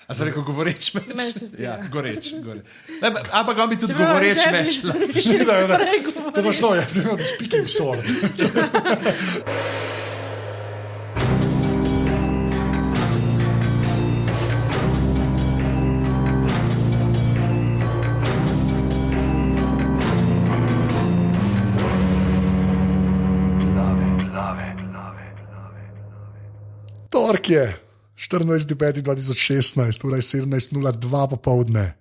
A se rekel govoreč meč? Meni se zdi, Ja, ja. goreč. Ampak on bi tudi govoreč meč. To je šlo, jaz imam speaking sword. Tork je 14.5.2016, ura je 17.02 popovdne.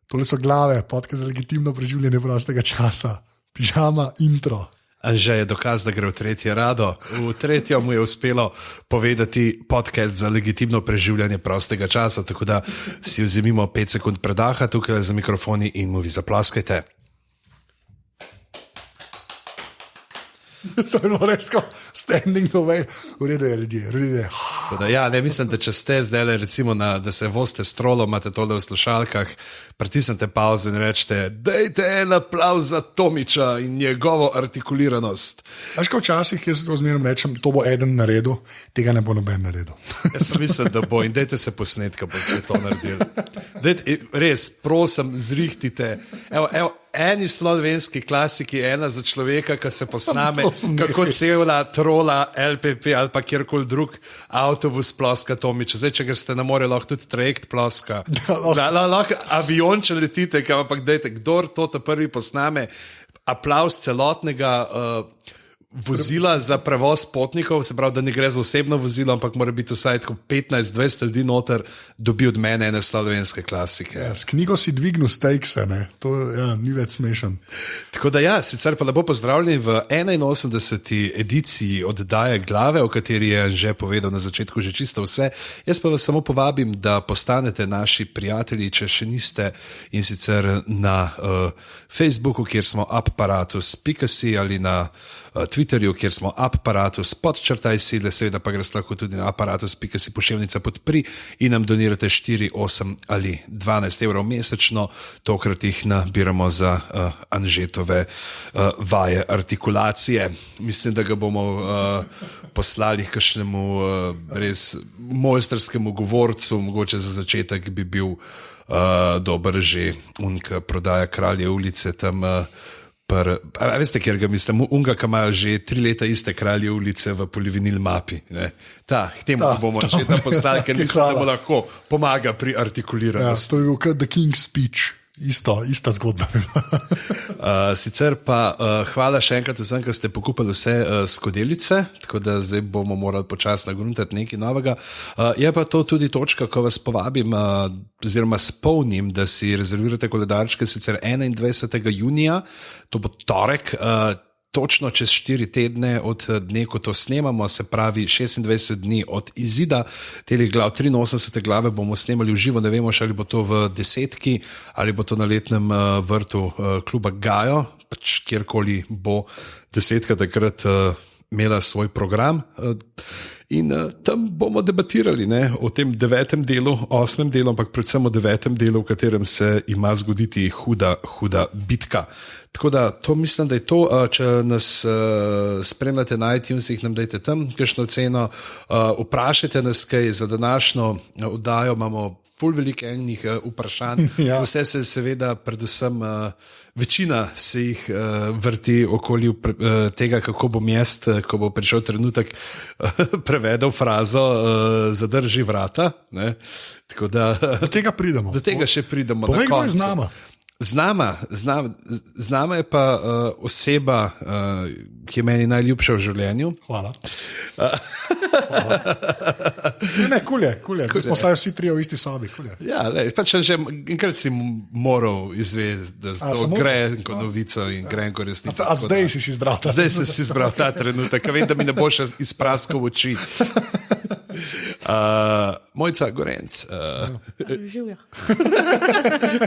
Tole so glave, podcast za legitimno preživljanje prostega časa, pižama, intro. Anže je dokaz, da gre v tretje rado. V tretjo mu je uspelo povedati podcast za legitimno preživljanje prostega časa, tako da si vzemimo 5 sekund predaha tukaj za mikrofoni in mu vi zaplaskajte. To je bilo res kot standing ovation. V redu je, ljudje, v redu je. Ja, ne, mislim, da če ste zdaj, recimo, da se vozite s trolom, imate tole v slušalkah, pritisnete pauzo in rečete, dajte en aplavz za Tomiča in njegovo artikuliranost. Veš, ko včasih jaz to zmerno rečem, to bo eden naredil, tega ne bo noben naredil. Jaz mislim, da bo in dajte se posnetka, bo ste to naredili. Dajte, res, prosim, zrihtite. Evo, eni slovenski klasiki, ena za človeka, ki se posname, kako cela trola, LPP ali pa kjerkoli drug avtobus ploska Tomiča. Zdaj, če greste na more, lahko tudi trajekt ploska. Lahko avion, če letite, ampak dajte, kdor to prvi posname, aplavz celotnega vozila za prevoz potnikov, se pravi, da ne gre za osebno vozilo, ampak mora biti vsaj 15-20 ljudi noter, dobi od mene ene slovenske klasike. Ja, s knjigo si dvignil stakese, to ni več smešen. Tako da ja, sicer pa lepo pozdravljeni v 81. ediciji oddaje Glave, o kateri je že povedal na začetku že čisto vse. Jaz pa vas samo povabim, da postanete naši prijatelji, če še niste, in sicer na Facebooku, kjer smo apparatus.si, ali na Twitterju, kjer smo apparatus _, seveda pa greste lahko tudi na apparatus.si pošiljnica podpri in nam donirate 4, 8 ali 12 evrov mesečno, tokrat jih nabiramo za Anžetove vaje artikulacije. Mislim, da ga bomo poslali k kakšnemu res mojstrskemu govorcu, mogoče za začetek bi bil dober že unka prodaja Kralje ulice tam. A veste, kjer ga mislim? Unga, ki ima že 3 leta iste Kralje ulice v polivinil mapi. K temu bomo že tam postali, ker mislim, da mu lahko pomaga pri artikuliranosti. Ja, to je bil kot The King's Speech. Ista zgodba. Sicer pa hvala še enkrat vsem, ki ste pokupili vse skodelice, tako da zdaj bomo morali počasno gruntati nekaj novega. Je pa to tudi točka, ko vas povabim oziroma spomnim, da si rezervirate koledarčke, sicer 21. junija, to bo torek, točno čez 4 tedne od dne, ko to snemamo, se pravi 26 dni od izida telih glav, 83. glave bomo snemali v živo, ne vemo še, ali bo to v Desetki, ali bo to na letnem vrtu kluba Gajo, pač kjerkoli bo Desetka takrat imela svoj program. In tam bomo debatirali o tem 9. delu, 8. delu, ampak predvsem o 9. delu, v katerem se ima zgoditi huda bitka. Tako da to mislim, da je to. Če nas spremljate na iTunesih, nam dajte tam kakšno ceno, vprašajte nas kaj za današnjo oddajo, imamo ful veliko enih vprašanj. Ja. Vse se seveda, predvsem večina se jih vrti okoli tega, kako bom jaz, ko bo prišel trenutek, prevedel frazo zadrži vrata. Ne? Tako da, do tega pridemo. Do tega še pridemo. Povej, kdo je z nama? Z nama je pa oseba, ki je meni najljubša v življenju. Hvala. Ne, kulje. Zdaj smo vsi trije v isti sobi. Ja, pač že enkrat si moral izvesti, da to gre kot novico in gre kot resnica. A zdaj si izbral ta trenutek. Zdaj si izbral ta trenutek, vem, da mi ne bo še izpraskal oči. Mojca Gorenc. Živja.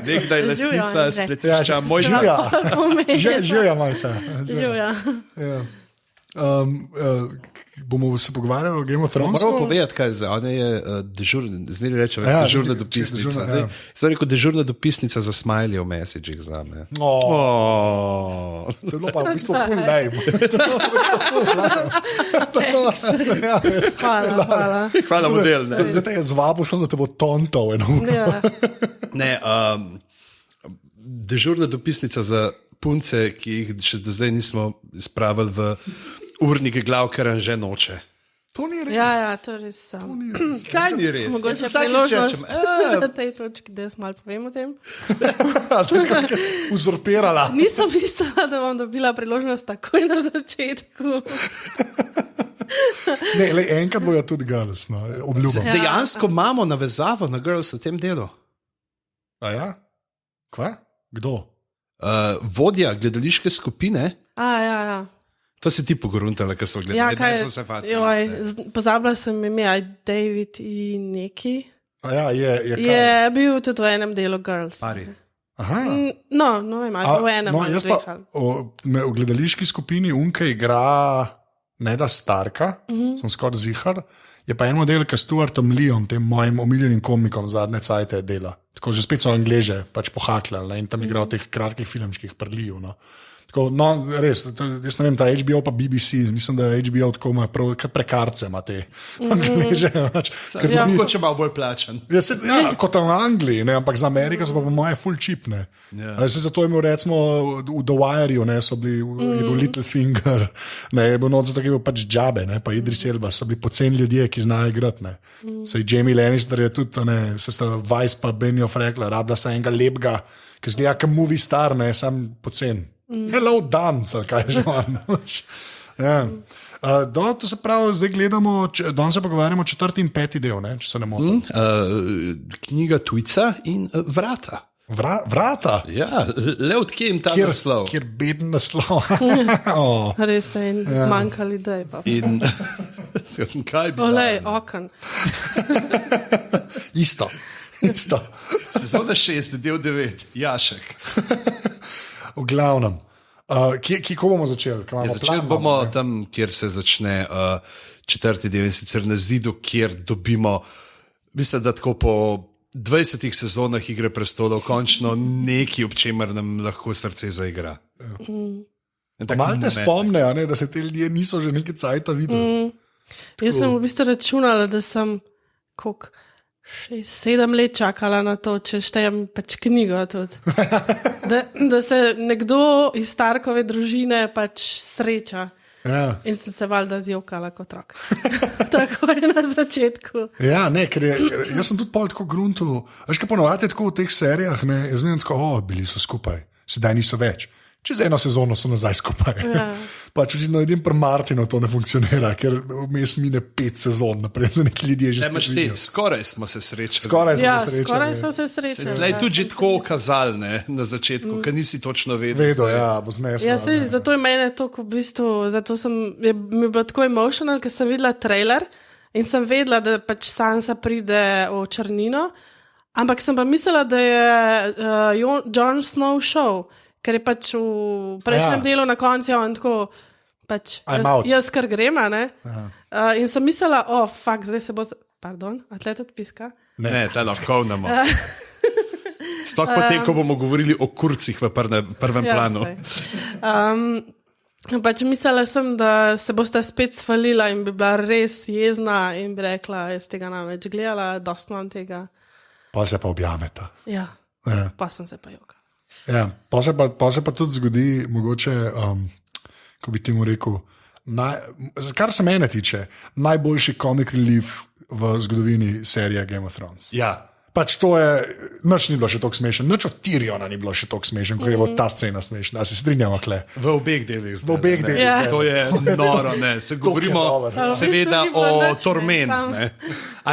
Nekdaj lastnica spletišča Mojca. Živja, Mojca. Živja. Ja. Bomo se pogovarjali o Game of Thrones. Moramo povedati, kaj je zdaj. Ona je dežurna, zmeraj rečem, dežurna dopisnica. Zdaj rekel, dežurna dopisnica za smiley v messagih za me. To je bilo pa v bistvu full name. Hvala, model. Zdaj te je zvabil, sem, da te bo tontov. Ne, dežurna dopisnica za punce, ki jih še do zdaj nismo spravili v urnike glav, ker že noče. To ni res. Ja, to res. Kaj ni res? Mogoče priložnost na tej točki, da jaz malo povem o tem. Uzurpirala. Nisem mislila, da bom dobila priložnost takoj na začetku. Ne, enkrat bojo tudi girls, no, obljubam. Ja. Dejansko imamo navezavo na girls v tem delu. A ja? Kva? Kdo? Vodja gledališke skupine. Ja. To si ti pogruntala, ker so gledali. Ja, ne so se faci. Pozabila sem ime, David in neki. A ja, Je bil tudi v enem delu Girls. Pari. Aha. No, vem, ali v enem. Jaz pa v gledališki skupini Unke igra Neda Starka, sem skoraj zihar. Je pa en model, ki s Stuartom Leeom, tem mojim omiljenim komikom zadnje cajte dela. Tako že spet so Angleže pač pohakljali in tam igra v teh kratkih filmčkih prliju. No. Tako, no, res, jaz ne vem, ta HBO pa BBC, mislim, da HBO tako ima prav prekarce, ima te Angleže. Ja, kot če malo bolj plačan. Ja, kot v Angliji, ne, ampak za Ameriko so pa po moje full cheap. Ja. Zato je imel recimo v The Wireu, so bili je bil Littlefinger, je bil noč zato, ki je bil pač Džabe, pa Idris Elba, so bili poceni ljudje, ki znajo igrati. Sej Jamie Lannister je tudi, se sta Vice pa Benioff rekla, rabila se enega lepega, ki zgleda kot movie star, sam pocen. Hello, dance, ali kaj že imamo. Ja. To se pravi, zdaj gledamo, danes se pogovarjamo 4. in 5. del, ne, če se ne motim. Knjiga Tujca in Vrata. Vrata? Ja, le odkje jim ta naslov. Kjer beden naslov. Res se jim zmanjkali idej. In kaj bi? Olej, okn. Isto. Sezona 6, del 9, Jašek. V glavnem, ko bomo začeli? Začeli bomo tam, kjer se začne 4. del, in sicer na zidu, kjer dobimo, mislim, da tako po 20 sezonah Igre prestolov končno nekaj, ob čemer nam lahko srce zaigra. Malo te spomne, da se te ljudje niso že nekaj cajta videli. Jaz sem v bistvu računala, da sem 6-7 let čakala na to, če štejem pač knjigo tudi. Da se nekdo iz Starkove družine pač sreča. Ja. In sem se valjda zjokala kot otrok. Tako je na začetku. Ja, ne, ker jaz sem tudi pol tako gruntil. Veš, kaj ponovadi je tako v teh serijah, jaz vem tako, bili so skupaj, sedaj niso več. Čez eno sezono so nazaj skupaj. Ja. Pač očitno edin pri Martinu to ne funkcionira, ker vmes mine 5 sezon naprej, za neki ljudje že srečali. Skoraj smo se srečali. Skoraj so se srečali. Tlej tudi že tako kazali, na začetku, ker nisi točno vedel. Ja, bo znesla. Ja, zato je mene to, v bistvu, zato mi je bilo tako emotional, ker sem videla trailer in sem vedela, da pač Sansa pride v črnino, ampak sem pa mislila, da je Jon Snow šel. Ker je pač v prejšnjem delu na koncu on tako, pač, jaz kar grem, in sem mislila, zdaj se bo, atlet odpiska. Ne, tle lahko namo. Sploh potem, ko bomo govorili o kurcih v prvem planu. Pač mislila sem, da se boste spet svalila in bi bila res jezna in bi rekla, jaz tega nam več gledala, dost imam tega. Pa se pa objameta. Ja, pa sem se pa joka. Ja, pa se pa tudi zgodi, mogoče, ko bi ti mu rekel, kar se mene tiče, najboljši comic relief v zgodovini serije Game of Thrones. Ja. Pač to je, nič ni bilo še toliko smešen, nič od Tyriona ni bilo še toliko smešen, ko je bila ta scena smešna, da se strinjamo tle. V obeh delih. V obeh delih. Ja. To je noro, ne. Se govorimo seveda o Tormen. A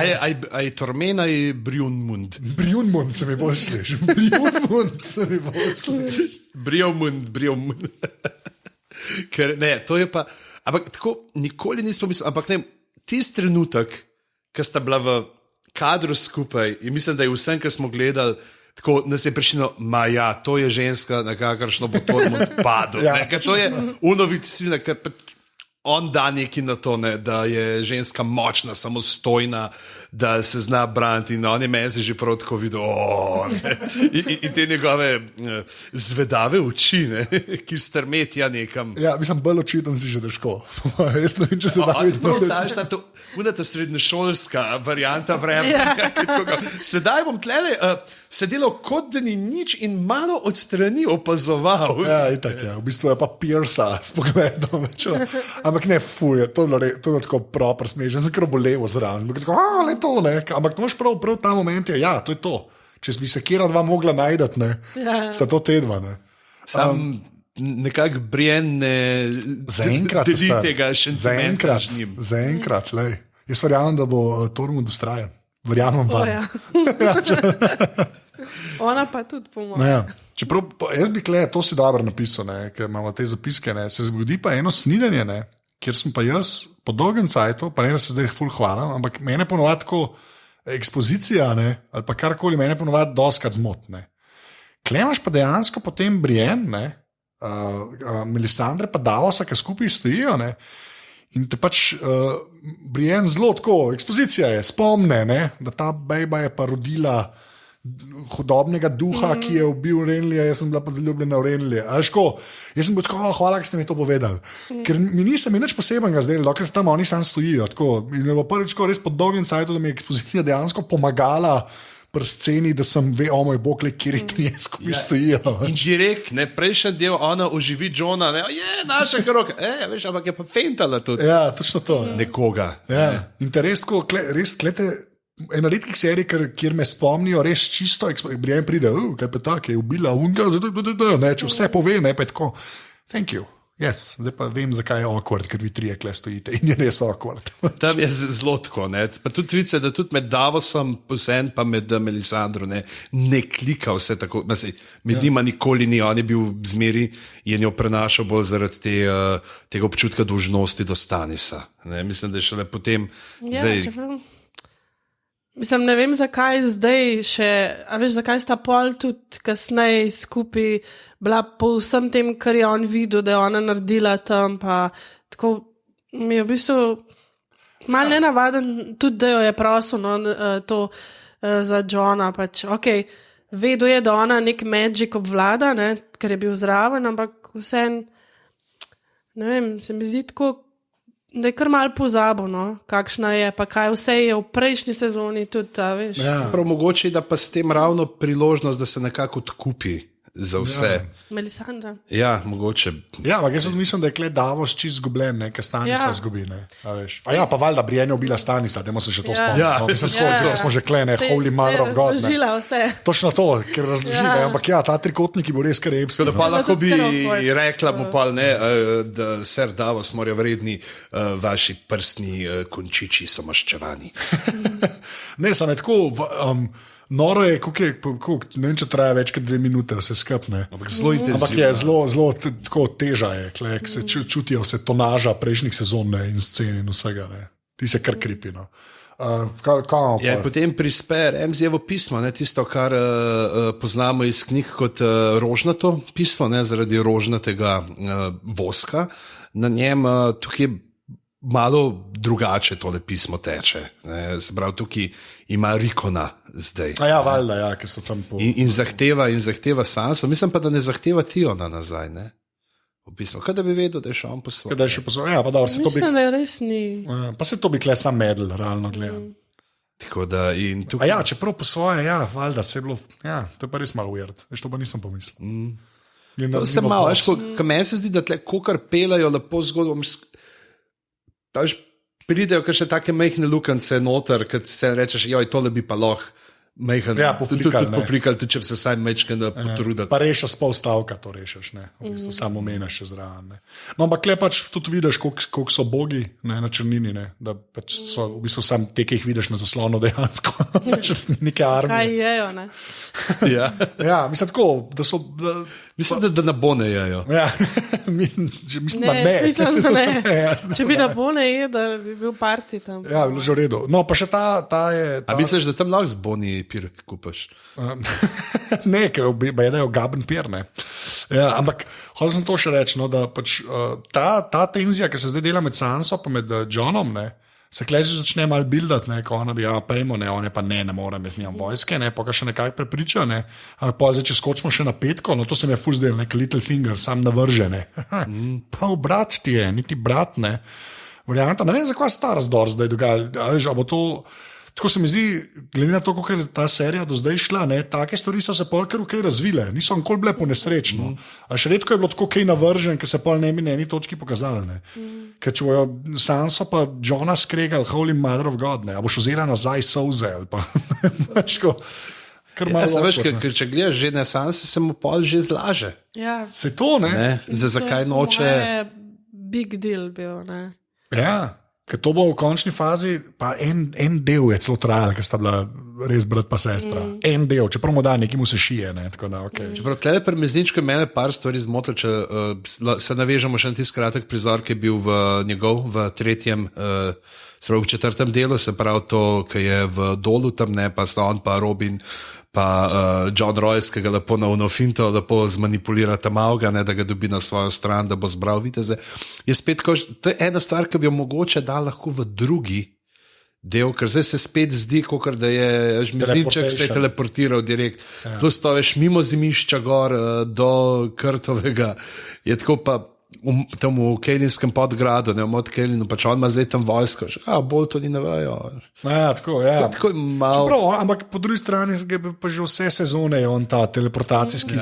je Tormen ali Brionmund? Brionmund se mi bolj sliši. Brionmund. Ker ne, to je pa, ampak tako nikoli nismo mislili, ampak ne, tisti trenutek, ko sta bila v kadru skupaj in mislim, da je vsem, kar smo gledali, tako nas je prišlo, to je ženska, na kakršno bo Tormund padel. Ja. To je unovit silna, ker on da neki na to, ne, da je ženska močna, samostojna, da se zna braniti. In on je meni že prav tako videl, in te njegove zvedave oči, ne, ki strmeti nekam. Ja, mislim, bolj očiten si že težko. Jaz ne vem, če se da videti. Unata srednješolska varianta vremena. Sedaj bom tlele sedel kot da ni nič in malo od strani opazoval. Ja, itak, ja. V bistvu je pa Piersa s pogledom. Ampak ne, fuje, to je bilo tako proper smešno. Sem kar bolevo zraven. Ampak to imaš prav ta moment, ja, to je to. Če bi se kjera dva mogla najdati, ne, sta to te dva. Ne. Nekako Brienne zaenkrat deli tega še zaenkrat, lej. Jaz verjamem, da bo Tormund ustrajen. Verjamem pa. Ona pa tudi pomoč. Ja. Čeprav, jaz bi to si dobro napisal, ker imamo te zapiske, ne. Se zgodi pa eno snidenje, ne, kjer sem pa jaz po dolgem cajtu, pa ne da se zdaj ful hvalim, ampak mene ponovadi tako ekspozicija, ne, ali pa karkoli, mene ponovadi doskrat zmotne. Klemaš pa dejansko potem Brienne, ne, Melisandre pa Davosa, ki skupaj stojijo, ne? In te pač Brienne zelo tako, ekspozicija je, spomne, ne? Da ta bejba je pa rodila hudobnega duha, ki je ubil Renlija, jaz sem bila pa zaljubljena v Renlija. Jaz sem bil tako, hvala, da ste mi to povedali. Ker mi nisem nič posebenega zdaj, dokler tam oni sam stojijo. Tako. In je bilo prvič res pod dolgim cajtom, da mi je ekspozicija dejansko pomagala pri sceni, da sem o moj bog, kjer je skupaj stojijo. In že prejšnji del ona oživi Johna, je naša heroka, veš, ampak je pa fentala tudi. Ja, točno to. Nekoga. Ja. In te res klete ena redkih serij, kjer me spomnijo res čisto, Brienne pride, kaj pa tak, je ubila unga, če vse pove, ne pa je tako, thank you. Yes, zdaj pa vem, zakaj je awkward, ker vi trije kle stojite in je res awkward. Tam je zelo tako, ne. Pa tudi vice, da tudi med Davosom posen, pa med Melisandro ne klika vse tako. Med njima nikoli ni, on je bil zmeri in jo prenašal bolj zaradi tega občutka dolžnosti do Stanisa. Ne. Mislim, da je šele potem Mislim, ne vem, zakaj zdaj še, a veš, zakaj sta pol tudi kasneje skupaj bila po vsem tem, kar je on videl, da je ona naredila tam, pa tako mi je v bistvu malo nenavaden tudi, da jo je prosil, to za Johna, pač, vedel je, da ona nek magic obvlada, ne, ker je bil zraven, ampak vsem, ne vem, se mi zdi tako, da je kar malo pozabil, kakšna je, pa kaj vse je v prejšnji sezoni tudi, veš. Ja. Prav mogoče, da pa s tem ravno priložnost, da se nekako odkupi za vse. Ja. Melisandra. Ja, mogoče. Ja, ampak jaz mislim, da je kle Davos čist zgubljen, ker Stanisa zgubi, ne. Pa valjda Brienne ubila Stanisa, dajmo se še to spomniti. Ja. Mislim, tako, smo že kle, ne, Holy Mother of God. Razložila vse. Točno to, ker razložila, ampak ja, ta trikotnik je bil res kar epski. Da pa lahko bi rekla mu pa, ne, da Ser Davos morajo vredni vaši prstni končiči so maščevani. Ne, sem tako, noro je, ne vem, če traja več kot 2 minute, vse skupne. Ampak zelo intenzivno. Ampak je zelo tako teža je, se čutijo vse tonaža prejšnjih sezon in scen in vsega. Ne. Ti se kar kripi. No. Ja, potem prispe Ramsayjevo pismo, ne, tisto, kar poznamo iz knjig kot rožnato pismo, ne, zaradi rožnatega voska. Na njem tukaj malo drugače tole pismo teče. Se pravi, tukaj ima Rikona zdaj. Ja, valjda, ja, ker so tam in zahteva Sanso. Mislim pa, da ne zahteva Tiona nazaj, ne? V pismu. Kaj da bi vedel, da je šel on po svoje? Ja, pa dobro, mislim, da je res ni. Pa se to bi kle sam medel, realno gledam. Tako da in tukaj... Ja, čeprav po svoje, ja, valjda, se je bilo... Ja, to je pa res malo weird. Veš, to pa nisem pomislil. To se malo, veš, ko meni se zdi, da tle kokar pelajo lepo zgodbo, pridejo še take mehne lukance noter, kad se rečeš, joj, tole bi pa lahko mehen, pofrikal, tudi če bi se saj mečkaj potrudil. Pa rešiš pol stavka, to rešiš, ne, v bistvu samo omenjaš še zraven. No, ampak le pač tudi vidiš, koliko so bogi, ne, na črnini, ne, da pač so v bistvu sam te, ki jih vidiš na zaslonu dejansko, pač neke armije. Kaj jejo, ne? Ja, mislim tako, da so... Mislim, da na bone jejo. Ja, mislim, da ne. Mislim, da ne. Če bi na bone jedel, bi bil party tam. Ja, bilo že v redu. No, pa še ta je... A misliš, da tam lahko z boni pir kupaš? Ne, ker jedajo gaben pir, ne. Ja, ampak hotel sem to še reči, no, da pač, ta tenzija, ki se zdaj dela med Sanso in med Johnom, ne, se klezi začne malo buildati, ko ona bi, pejmo, ne, on je pa ne morem, jaz nimam vojske, ne, pa ga še nekaj prepriča, ne, ampak pa zdaj, če skočimo še na petko, no, to se mi je ful zdel, nek little finger, sam navržene. Pa brat ti je, niti brat, ne. Varianta, ne vem, zakaj se ta razdor zdaj dogaja, a bo to... Tako se mi zdi, glede na to, kako je ta serija do zdaj šla, ne, take stvari so se pol kar kaj razvile, niso nikoli bile ponesrečno. A še redko je bilo tako kaj navržen, ker se pol ne bi na eni točki pokazali. Ne. Ker če bojo Sanso pa Johna skregali, Holy Mother of God, ne, a boš vzela nazaj solze ali pa mačko. Veš, ker če gledaš že na Sanse, se mu pol že zlaže. Ja. Se to, ne? Zakaj noče... To je big deal bil, ne? Ja. Ker to bo v končni fazi, pa en del je celo trajal, ker sta bila res brat pa sestra. En del, čeprav mu da nekaj mu se šije. Ne, tako da, okay. Čeprav tle pri Mezničku mene par stvari zmotil, če se navežemo še na tisti kratek prizor, ki je bil v tretjem, se pravi v četrtem delu, se pravi to, ki je v dolu tam, ne, pa sta on pa Robin, pa John Royce, ki ga lepo na unofinto, lepo zmanipulira tam avga, ne, da ga dobi na svojo stran, da bo zbral viteze. Je spet, to je ena stvar, ki bi jo mogoče dal lahko v drugi del, ker zdaj se spet zdi, kot da je Mezniček se je teleportiral direkt. Ja. Plus to veš mimo Zimišča gor do Krtovega, je tako pa tam v Kejlinskem podgradu, ne, v Kejlinu, pač on ima zdaj tam vojsko, bolj to ni ne vejo. Ja, tako, ja. Tako malo... Čeprav, ampak po drugi strani pa že vse sezone je on ta teleportacijski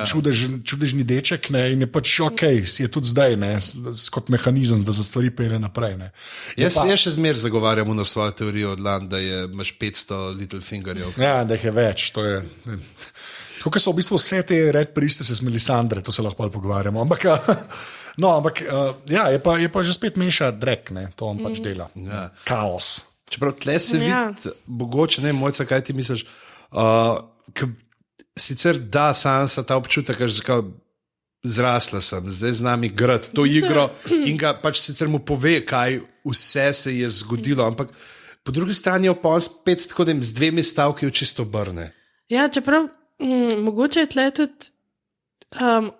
čudežni deček, ne, in je pač je tudi zdaj, ne, kot mehanizem, da za stvari pelje naprej. Ne. Jaz še zmer zagovarjam na svojo teorijo od Lan, da je imaš 500 little fingerjev. Ja, da jih je več, to je... Tukaj so v bistvu vse te red priste se Melisandre, to se lahko pogovarjamo, ampak... No, ampak ja, je pa že spet meša drek, ne, to on pač dela. Ja. Kaos. Čeprav tle se vidi, mogoče, ne, Mojca, kaj ti misliš, sicer da Sansa ta občutek, ker zrasla sem, zdaj z nami grad to igro in ga pač sicer mu pove, kaj vse se je zgodilo, ampak po drugi strani je pa on spet tako, da jim z dvemi stavki v čisto obrne. Ja, čeprav mogoče je tle tudi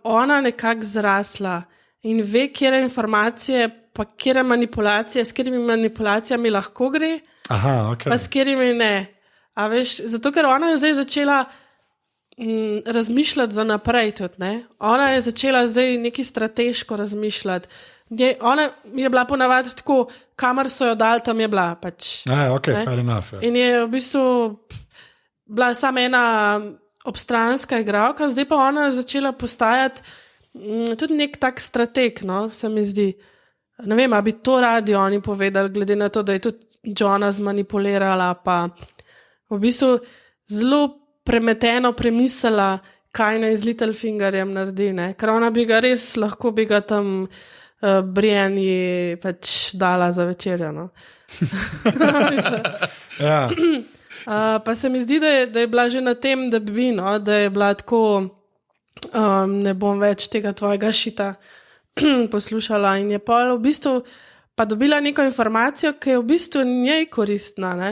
ona nekako zrasla in ve, kjere informacije, pa kjere manipulacije, s kjerimi manipulacijami lahko gre, okay. Pa s kjerimi ne. A veš, zato, ker ona je zdaj začela razmišljati za naprej tudi, ne. Ona je začela zdaj nekaj strateško razmišljati. Ona je bila ponavadi tako, kamor so jo dali, tam je bila pač. Fair enough. Yeah. In je v bistvu bila samo ena obstranska igralka, zdaj pa ona začela postajati tudi nek tak strateg, no, se mi zdi. Ne vem, a bi to radi oni povedali, glede na to, da je tudi Johna zmanipulirala, pa v bistvu zelo premeteno premislila, kaj naj z Littlefingerjem naredi, ne? Ker ona bi ga res lahko bi ga tam Brienne pač dala za večerjo, no. Ja. Pa se mi zdi, da je bila že na tem, da bi, no, da je bila tako... ne bom več tega tvojega šita poslušala in je pa v bistvu pa dobila neko informacijo, ki je v bistvu njej koristna, ne?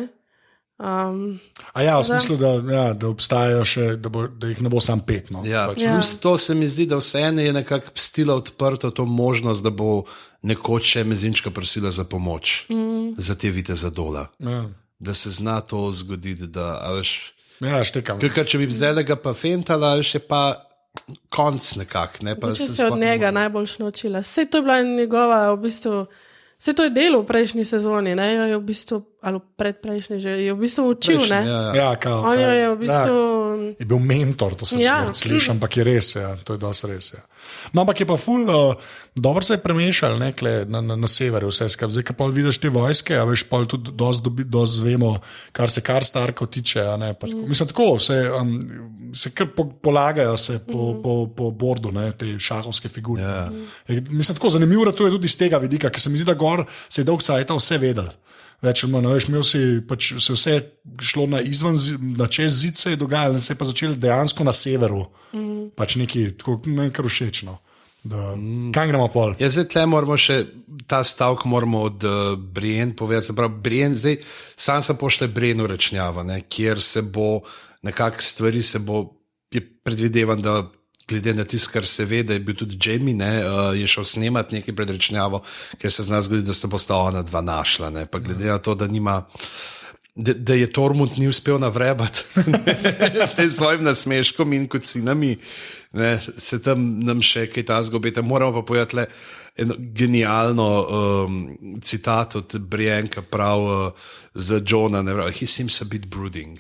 V smislu, da obstajajo še, da jih ne bo sam 5, no? Ja, plus to se mi zdi, da vseeno je nekako pustila odprto to možnost, da bo nekoč še Mezinčka prosila za pomoč za te viteze dola. Ja. Da se zna to zgoditi, da, a veš... Ja, štekam. Ker če bi vzela ga pa fentala, še pa konc nekak, ne? Če se od njega najbolj naučila. Vse to je bila njegova, v bistvu, vse to je delo v prejšnji sezoni, ne? Je v bistvu, ali predprejšnji že, je v bistvu učil, prejšnji, ne? Ja, on je v bistvu... Je bil mentor, to se sliši, ampak je res, ja, to je dosti res, ja. No, ampak je pa ful, dobro se je premešal, ne, na severu vse skupaj. Zdaj, ko pa vidiš te vojske, a veš, pa tudi dosti zvemo, kar se Starkov tiče, a ne, pa tako. Mislim, tako, se kar polagajo se po bordu, ne, te šahovske figure. Yeah. Mislim, tako zanimivo, to je tudi iz tega vidika, ker se mi zdi, da gor se je dolg cajta vse vedel. Več ali manj, veš, imel si, pač se vse šlo na čez zid se je dogajalo in se je pa začelo dejansko na severu. Pač neki, tako, meni kar všečno. Kaj gremo pol? Ja, zdaj tle moramo še, ta stavk moramo od Brienne povedati, se pravi, Brienne, zdaj sam se pošle Brienne urečnjava, ne, kjer se bo nekak stvari je predvidevan, da glede na tisto, kar se ve, da je bil tudi Jamie, je šel snemati nekaj predrečnjavo, ker se zna zgoditi, da se bosta ona dva našla. Ne? Pa glede na to, da nima. Da je Tormund ni uspel navrebati s tem svojim nasmeškom in kocinami, se tam nam še kaj ta zgobete. Moramo pa povedati le eno genialno citat od Brienne, ki pravi za Johna, he seems a bit brooding.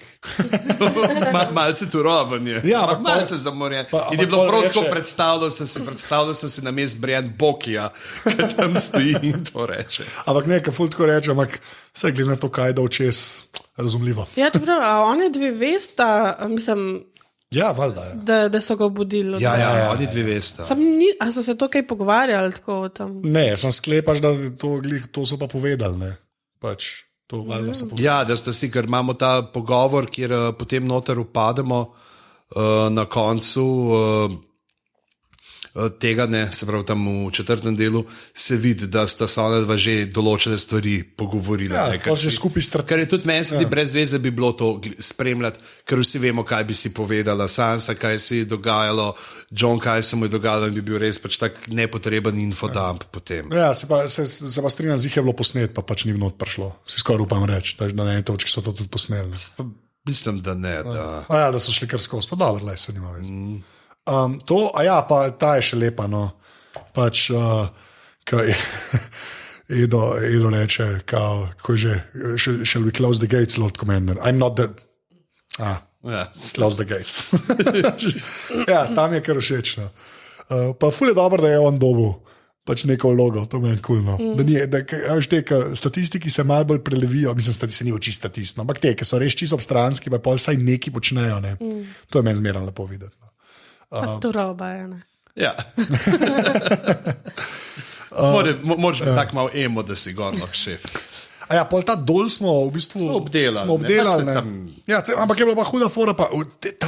Malce turoven je, malce zamorjen. In je bilo prav tako, predstavljal sem si na mest Brienne Bokija, ki tam stoji in to reče. Ampak nekaj ful tako reče, ampak vse glede na to, kaj da očes, razumljivo. Ja, čeprav, a oni dve vesta, mislim, ja, valjda, da so ga obudili. Ja, oni dve vesta. A so se to kaj pogovarjali tako o tem? Ne, sem sklepaš, da to so pa povedali, ne. Pač, to valjda so povedali. Ja, da ste si, ker imamo ta pogovor, kjer potem noter upademo na koncu tega, se pravi tam v 4. delu, se vidi, da sta se ona dva že določene stvari pogovorila. Ja, to že skupaj strateško. Ker je tudi meni se brez veze bi bilo to spremljati, ker vsi vemo, kaj bi si povedala, Sansa, kaj si je dogajalo, Jon, kaj se mu je dogajalo in bi bil res pač tak nepotreben infodump potem. Ja, se pa strinjam, zih je bilo posnet, pa pač ni vnot prišlo. Si skoraj upam reči, da na eni točki so to tudi posneli. Mislim, da ne. Da so šli kar skozi, pa dobro, le se nima veze. Pa ta je še lepa, no. Pač, kaj Edo reče, kako je že, shall we close the gates, Lord Commander? I'm not the... Close the gates. Ja, tam je kar všeč, no. Pa ful je dobro, da je on dobil pač neko vlogo, to meni kul, no. Statistiki se malo bolj prelevijo, mislim, se ni oči statist, no. Ampak te, ki so res čisto obstranski, pa pol vsaj neki počnejo, ne. To je meni zmeraj lepo videti, no. To roba je, ne. Ja. Moraš biti tako malo emo, da si gorno šef. A ja, pol ta dol smo v bistvu obdelali, ne. Ja, ampak je bila pa huda fora, pa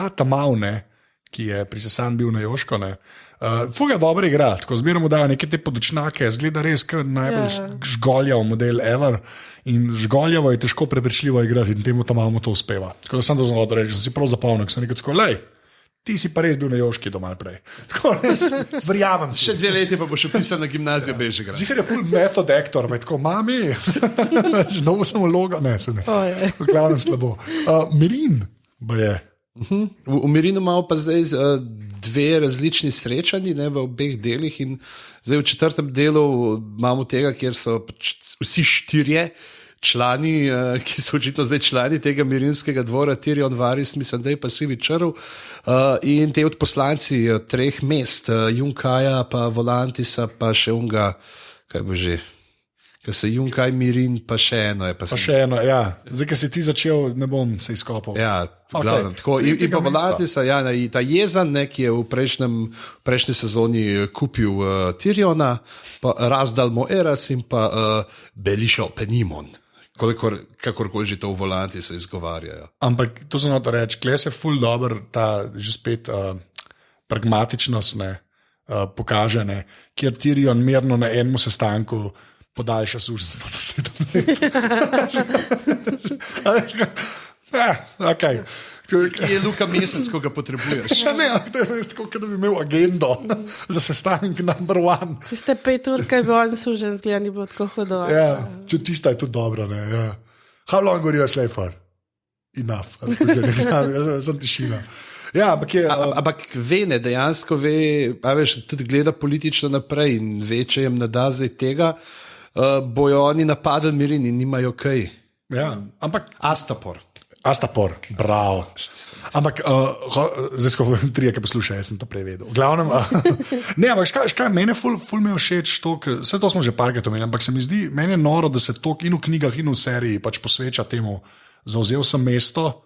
ta mal, ne, ki je prisesan bil na Joško, ne. Fuga dobro igra, tako zmeraj mu dajo neke te podočnake, zgleda res kar najbolj žgoljav model ever in žgoljavo je težko prepričljivo igrati in temu ta malo to uspeva. Tako da sem to znal reči, sem si prav zapomnil, sem rekel tako, lej, ti si pa res bil na Joški doma prej. Tako reč, verjamem. Še 2 leti pa boš upisal na gimnazijo Bežigrad. Zihar je full method actor, tako, mami, novo sem vloga, ne, se ne. V glavnem slabo. Mirin, ba je. V Mirinu imamo pa zdaj 2 različni srečanji, ne, v obeh delih in zdaj v 4. delu imamo tega, kjer so vsi 4 člani, ki so očitno zdaj člani tega mirinskega dvora, Tyrion, Varys, mislim, da je pa Sivi Črv, in te odposlanci 3 mest, Junkaja, pa Volantisa, pa še unga, kaj bo že, ker se Junkaj, Mirin, pa še eno je. Pa še eno, ja. Zdaj, ker si ti začel, ne bom se izkopal. Ja, glavnem, tako. In pa Volantisa, ja, ta Jezan, ne, ki je v prejšnji sezoni kupil Tyriona, pa Razdal Moeras in pa Belisho Penimon. Kakorkoli že to v Volanti se izgovarjajo. Ampak to sem hotel reči, kle se ful dober ta že spet pragmatičnost ne, pokaže, ne, kjer Tyrion mirno na enem sestanku podaljša suženjstvo za 7 let. Okay. Je Luka Mesec, ko ga potrebuješ. Ja, ne, to je res tako, da bi imel agendo za sestanek number 1. Tiste 5 ur, kaj bi on sužen, zgleda, ni bilo tako hudo. Ja, tista je tudi dobra, ne. Ja. How long were you a slave for? Enough. Sem tišina. Ja, ampak ve, ne, dejansko ve, veš, tudi gleda politično naprej in ve, če jim nada zdaj tega, bojo oni napadli Mirin in nimajo kaj. Ja, ampak Astapor, bravo. Ampak, zdaj sko 3, ki poslušajo, jaz sem to prevedel. Glavnem, ne, ampak škaj, mene ful me všeč to, vse to smo že parkrat omenili, ampak se mi zdi, meni je noro, da se to in v knjigah in v seriji pač posveča temu, zauzel sem mesto,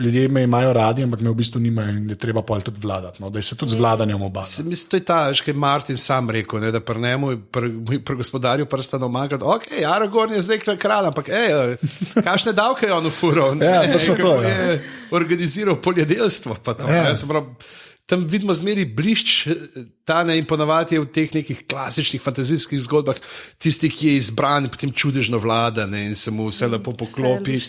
ljudje me imajo radi, ampak me v bistvu nimajo in je treba pa tudi vladati, no, da se tudi z vladanjem obada. Mislim, to je ta, kaj Martin sam rekel, ne, da pri njemu, pri gospodarju prstano manjkrat, ok, Aragorn je zdaj kralj, ampak kakšne davke je on ufuril, ja, to so to, je organiziral poljedelstvo, pa to, ja. tam vidimo zmeri blišč Tane in ponovadi je v teh nekih klasičnih fantazijskih zgodbah tisti, ki je izbran, potem čudežno vlada in se mu vse lepo poklopi.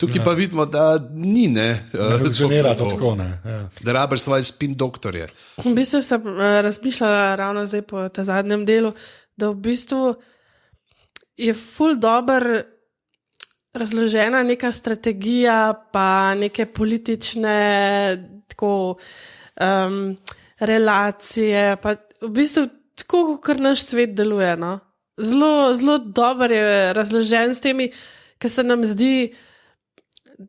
Tukaj pa vidimo, da ni, ne funkcionira to tako, ne. Ja. Da rabiš svoje spin doktorje. V bistvu sem razmišljala ravno zdaj po tem zadnjem delu, da v bistvu je ful dober razložena neka strategija, pa neke politične tako, relacije, pa v bistvu tako, kot naš svet deluje. No? Zelo dober je razložen s temi, ker se nam zdi,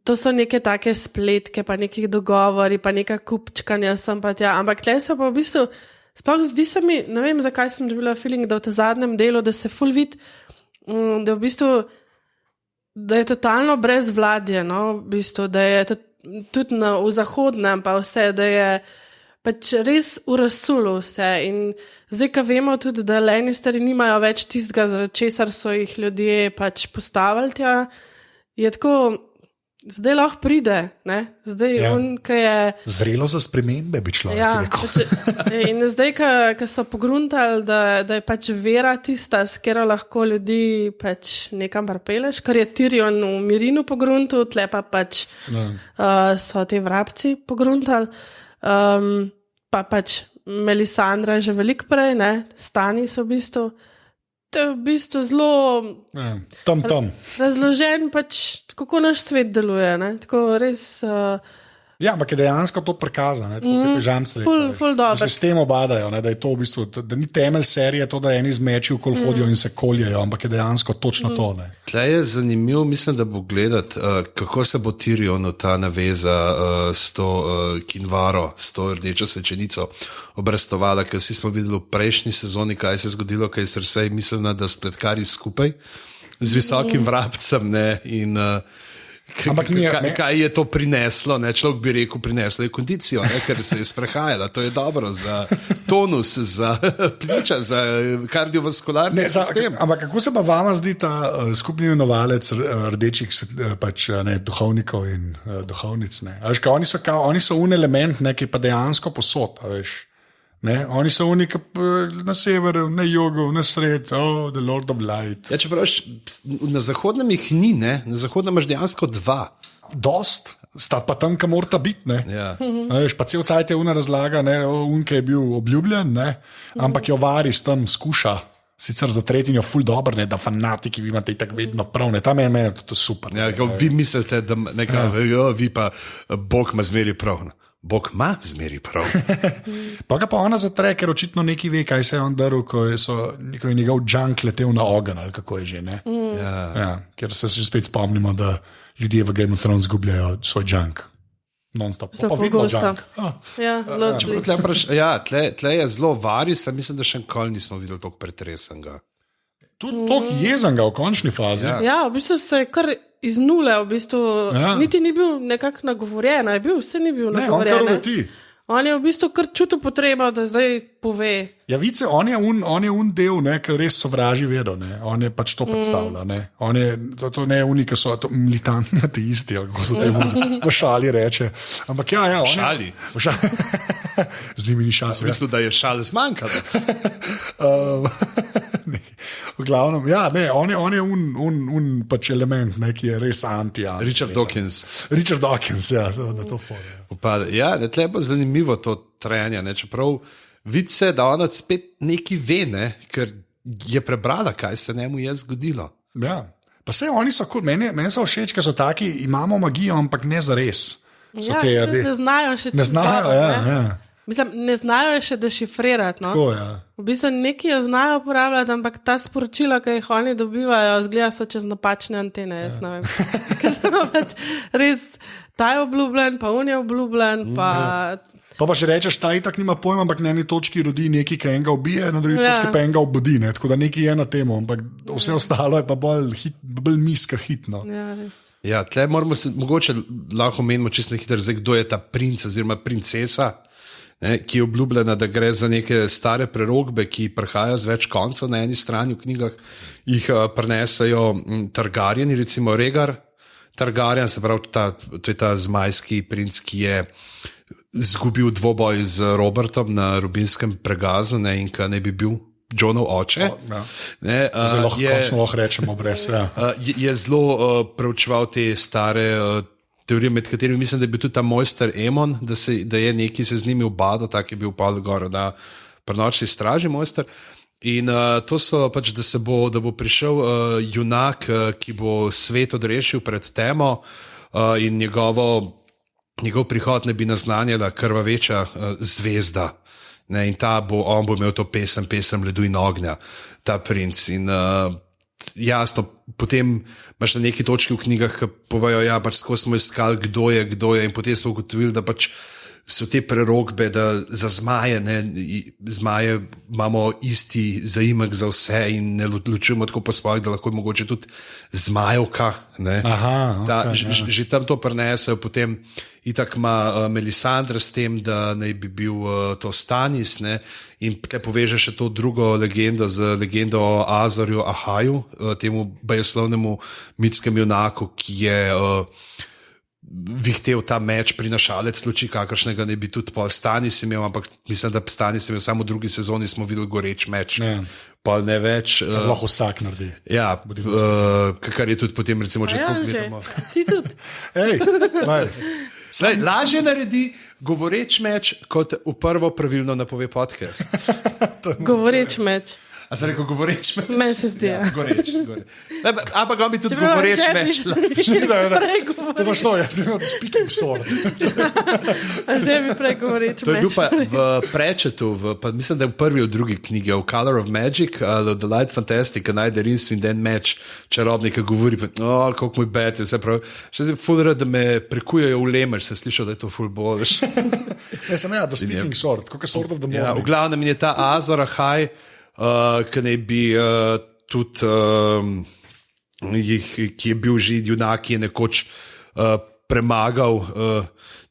to so neke take spletke, pa nekih dogovori, pa neka kupčkanja sem pa tja, ampak tle se pa v bistvu, sploh zdi se mi, ne vem, zakaj sem dobila feeling, da v tem zadnjem delu, da se ful vid, da v bistvu, da je totalno brezvladje, no, v bistvu, da je tudi v zahodnem pa vse, da je pač res v razsulu vse in zdaj, ko vemo tudi, da Lannisteri nimajo več tistega, zaradi česar so jih ljudje pač postavili tja, je tako, zdaj lahko pride, ne, zdaj ki je... Zrelo za spremembe bi človek rekel. Pač, in zdaj, ko so pogruntali, da je pač vera tista, s katero lahko ljudi pač nekam pripeleš, kar je Tyrion v Mirinu pogruntal, tle pa pač so te vrabci pogruntali. Pa pač Melisandra že veliko prej, ne, Stani so v bistvu, to je v bistvu zelo tam. Razložen pač, kako naš svet deluje, ne, tako res... Ja, ampak je dejansko to prikazano, ful dobro. Se s tem obadajo, ne, da je to v bistvu, da ni temelj serije to, da eni zmeči v hodijo in se koljejo, ampak je dejansko točno to. Ne. Tle je zanimivo, mislim, da bo gledati, kako se bo Tyrionu ta naveza s to Kinvaro, s to rdečo svečenico obrestovala, ker vsi smo videli v prejšnji sezoni, kaj se je zgodilo, kaj se vse mislila, da spletkari skupaj z visokim vrabcem, ne, in kaj je to prineslo, ne? Človek bi rekel, prineslo je kondicijo, ne? Ker se je sprehajala, to je dobro za tonus, za pljuča, za kardiovaskularni sistem. Ampak kako se pa vama zdi ta skupni imenovalec rdečih pač, ne, duhovnikov in duhovnic? Ne? Veš, oni so un element, ne, ki pa dejansko posod, veš. Ne, oni so unika na severu, na jugu, na sred, the Lord of Light. Ja, če praviš, na zahodnem jih ni, ne? Na zahodnem imaš dejansko dva. Dost, sta pa tam, kam morata biti, ne. Ja. Veš, pa cel cajt je una razlaga, ne, unke je bil obljubljen, ne, ampak jo Varys tam skuša, sicer za tretjinjo ful dobro, ne, da fanatiki vi imate tako vedno prav, ne, tam je meni to super. Ja, vi mislite, da vi pa Bog ima zmeri prav, ne. Bog ima zmeri prav. Pa ga pa ona zatre, ker očitno neki ve, kaj se je on daril, ko je njegov junk letel na ogen, ali kako je že, ne? Ja, ker se že spet spomnimo, da ljudje v Game of Thrones zgubljajo svoj junk. Non-stop. Pa vidimo junk. Ja, tle je zelo Varys, mislim, da še nikoli nismo videli toliko pretresenega. Tudi toliko jezenega v končni fazi. Ja, v bistvu se je kar iz nule, v bistvu, niti ni bil nekako nagovorjen, vse ni bil nagovorjen. On je v bistvu kar čutil potrebo, da zdaj pove. Ja, vice, on je un del, ne, ker res sovraži vedo, ne. On je pač to predstavlja, ne. On je, to ne je unika, so to militantni ateisti, kako se temu v šali reče. Ampak ja. Šali? Z njimi ni šali. V bistvu, da je šale zmanjkalo. V glavnem, ja, ne, on je un pač element, ne, ki je res anti-anti. Richard Dawkins, ja, na to fore. Ja, tle bo zanimivo to trajanje, ne, čeprav vidi se, da ona spet nekaj ve, ne, ker je prebrala, kaj se njemu je zgodilo. Ja, pa se oni so, meni so všeč, ker so taki, imamo magijo, ampak ne zares. Ja, ne znajo še. Ne znajo, ja. Mislim, ne znajo še dešifrirati. No? Tako, ja. V bistvu neki jo znajo uporabljati, ampak ta sporočila, ki jih oni dobivajo, zgleda so čez napačne antene. Jaz ne vem. Ker so pač res, ta je obljubljen, pa on je obljubljen. Pa še rečeš, ta itak nima pojma, ampak na eni točki rodi nekaj, ki enega ubije, na drugi točki pa enega obudi. Ne? Tako da nekaj je na temo, ampak vse ostalo je pa bolj miska hitno. Ja, res. Ja, tle moramo se, mogoče lahko menimo čisto hitro, kdo je ta princ oziroma princesa. Ki je obljubljena, da gre za neke stare prerokbe, ki prihajajo z več koncev na eni strani v knjigah, jih prenesajo Targaryeni, recimo Rhaegar Targaryen, se pravi, to je ta zmajski princ, ki je izgubil dvoboj z Robertom na rubinskem pregazu, ne, in kaj ne bi bil Johnov oče. Zelo lahko rečemo brez. Je zelo preučeval te stare teorije, med katerimi mislim, da je bil tudi ta mojster Emon, da je neki se z njimi ubadal, tak je bil Pavel Gor na prenočni straži mojster. In to so pač, da bo prišel junak, ki bo svet odrešil pred temo in njegov prihod ne bi naznanjala krvaveča zvezda. Ne, in on bo imel to pesem ledu in ognja, ta princ. In jasno, potem imaš na neki točki v knjigah, ki povejo, ja, pač skozi smo iskali, kdo je, in potem smo ugotovili, da pač so te prerokbe, da za zmaje, zmaje imamo isti zaimek za vse in ne ločujemo tako po svojih, da lahko je mogoče tudi zmajevka. Že tam to prenesejo, potem itak ima Melisandre s tem, da naj bi bil to Stannis, ne, in te poveže še to drugo legendo z legendo o Azorju Ahaju, temu bajeslovnemu mitskemu junaku, ki je vihtel ta meč prinašalec luči, kakršnega ne bi tudi pol Stannis imel, ampak mislim, da Stannis imel samo v drugi sezoni, smo videli goreč meč. Pol ne več. Lahko vsak naredi. Ja, kar je tudi potem recimo, če tako gledamo. Ti tudi. Lažje naredi govoreč meč, kot v prvo pravilno napove podcast. Govoreč meč. A se rekel govoreč meč? Meni se zdi. Ja, goreč. Ampak on bi tudi govoreč meč. To je šlo, jaz bi imel speaking sword. Že bi prej govoreč meč. To je bil pa v Pratchettu, mislim, da je v prvi od drugi knjigi, v Color of Magic, The Light Fantastic, najde Rincewind den meč, čarobnika govori, kako moj bet je, vse prav. Še zdaj ful rad, da me prekujejo v lemer, se slišal, da je to ful boljš. Ja, sem The Speaking Sword, kako je Sword of the Morning. Ja, v glavnem je ta Azor Ahai, ki naj bi tudi, ki je bil že junak, ki je nekoč premagal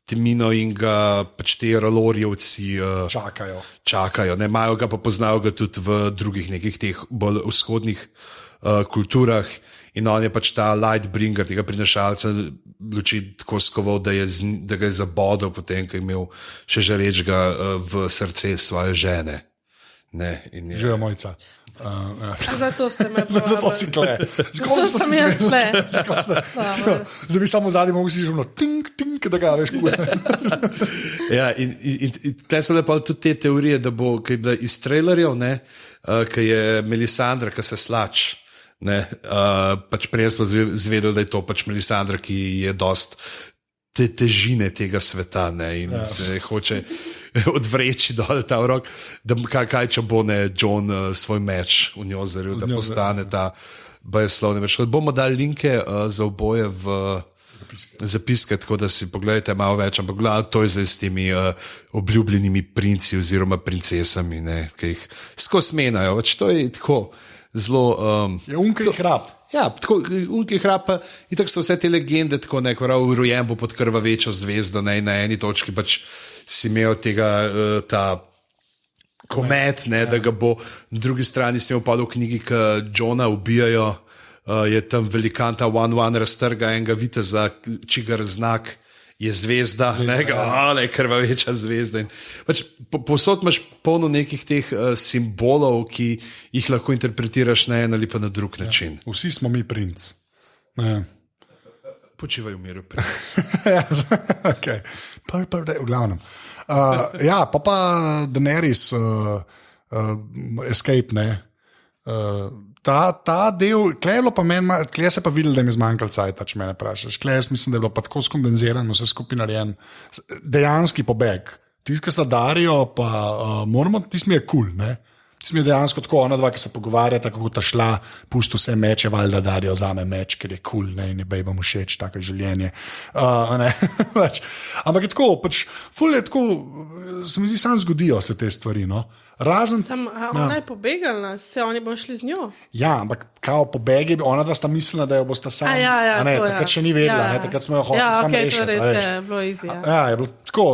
Temino in ga pač te Ralorjevci čakajo. Ne, imajo ga pa poznajo ga tudi v drugih nekih teh bolj vzhodnih kulturah in on je pač ta Lightbringer, tega prinašalca luči tako skoval, da ga je zabodel potem, ko je imel še žarečega v srce svoje žene. Živijo mojca. Zato ste me povabili. Zato si tle. Zato sem jaz tle. Zdaj bi samo zadnji mogli si živno tink, da ga veš kuje. Ja, in tle so lepo tudi te teorije, da bo, kaj je bila iz trailerjev, kaj je Melisandra, kaj se slač. Pač prej smo zvedeli, da je to pač Melisandra, ki je dost te težine tega sveta in se hoče odvreči dol ta rok, da kaj če bo John svoj meč v njo zaril, da postane ta bajeslovni meč. Bomo dali linke za oboje v zapiske, tako da si pogledajte malo več, ampak gledajte, to je zdaj s temi obljubljenimi princi oziroma princesami, ki jih skozi menjajo. To je tako zelo... Je unki hrap. Ja, tako unki hrap, in tako so vse te legende, tako neko rojen bo pod krvavečo zvezdo, na eni točki pač si imel tega, ta komet, da ga bo na drugi strani si imel padel v knjigi, ki Johna ubijajo, je tam velikan ta one raztrga enega viteza, čigar znak je zvezda, ale krvaveča zvezda. In pač povsod imaš polno nekih teh simbolov, ki jih lahko interpretiraš na en ali pa na drug način. Vsi smo mi princ. Počivaj v miru, princ. Okay. V glavnem. Pa Daenerys Escape, ne. Ta del, tle se pa videl, da mi je zmanjkal cajta, če me vprašaš. Jaz mislim, da je bilo pa tako skondenziran, vse skupaj narejen. Dejanski pobeg. Tisti, ki sta Darijo, pa moramo, tisti mi je kul, ne. Tisti mi je dejansko tako, ona dva, ki se pogovarjata, kako ta šla, pusti vse meče, valjda Darijo vzame meč, ker je kul, ne, in je bejbam všeč, tako je življenje. Ampak je tako, pač, ful je tako, se mi zdi, sam zgodijo se te stvari, no. Razen... Ona je pobegala, se oni bojo šli z njo. Ja, ampak kao pobegi, ona dva sta mislila, da jo bosta sam. Takrat še ni vedela, takrat smo jo hoteli sam rešiti. Ja, to je bilo easy. Ja, je bilo tako,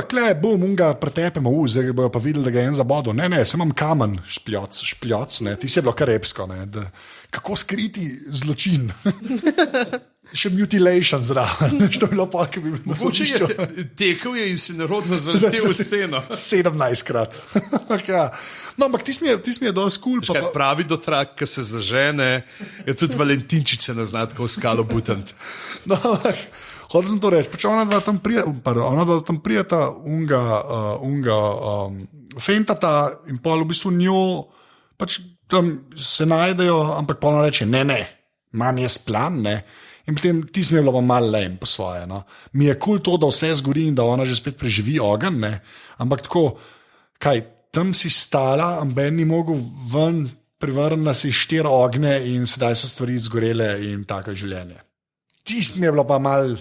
kle, bum, unga pretepemo, zdaj bojo pa videli, da ga je en zabodel. Ne, sem imam kamen, špljoc, ne, ti si je bilo kar epsko, ne, kako skriti zločin. še mutilation zraven, to je bilo pa, ki bi bil na sodišču. Tekel je in si nerodno zaletel v steno. 17-krat. Ja. No, ampak ti mi je dosti kul. Pravi dotrak, ki se zažene, je tudi Valentinčice na znatko v skalo butant. No, hotel sem to reči, pač ona dva tam prijeta, fentata in pol v bistvu njo, pač tam se najdejo, ampak pol ona reče, ne, imam jaz plan, ne. In potem ti smo bilo pa malo lame po svoje. No. Mi je kul to, da vse zgori in da ona že spet preživi ogenj, ne. Ampak tako, kaj, tam si stala, amben ni mogel ven, privrnila si 4 ogne in sedaj so stvari zgorele in tako je življenje. Ti smo bilo pa malo,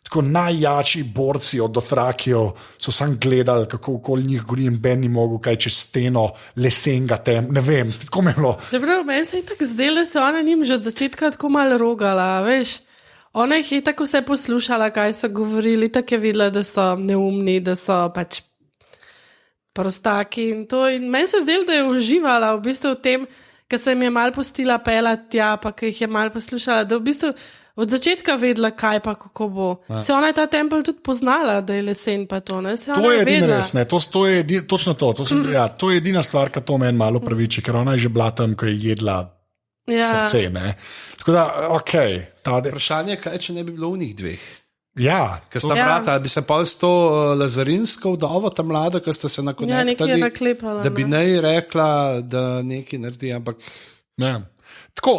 tako najjači borci od dotrakijev so sam gledali, kako okoli njih gori in ben ni mogel kaj čez steno lesenga tem, ne vem, tako me je bilo. Čeprav meni se je tako zdelo, da se ona njim že od začetka tako malo rogala, veš. Ona jih je tako vse poslušala, kaj so govorili, tako je videla, da so neumni, da so pač prostaki in to. In meni se je zdelo, da je uživala v bistvu v tem, ker se jim je malo pustila pelati tja, pa ker jih je malo poslušala, da v bistvu od začetka vedela, kaj pa kako bo. Se ona je ta tempelj tudi poznala, da je lesen pa to, ne? Se to je edina res, ne? To je točno to. To je edina stvar, ki to meni malo praviči, ker ona je že bila tam, ko je jedla srce, ne? Tako da, okej. Vprašanje je, kaj če ne bi bilo v njih dveh? Ja. Ker sta brata, bi se pa s to lazarinsko vdovo, ta mlada, ki sta se nakonektali, nekaj je naklepala, da bi nej rekla, da nekaj naredi, ampak... Ne. Tako,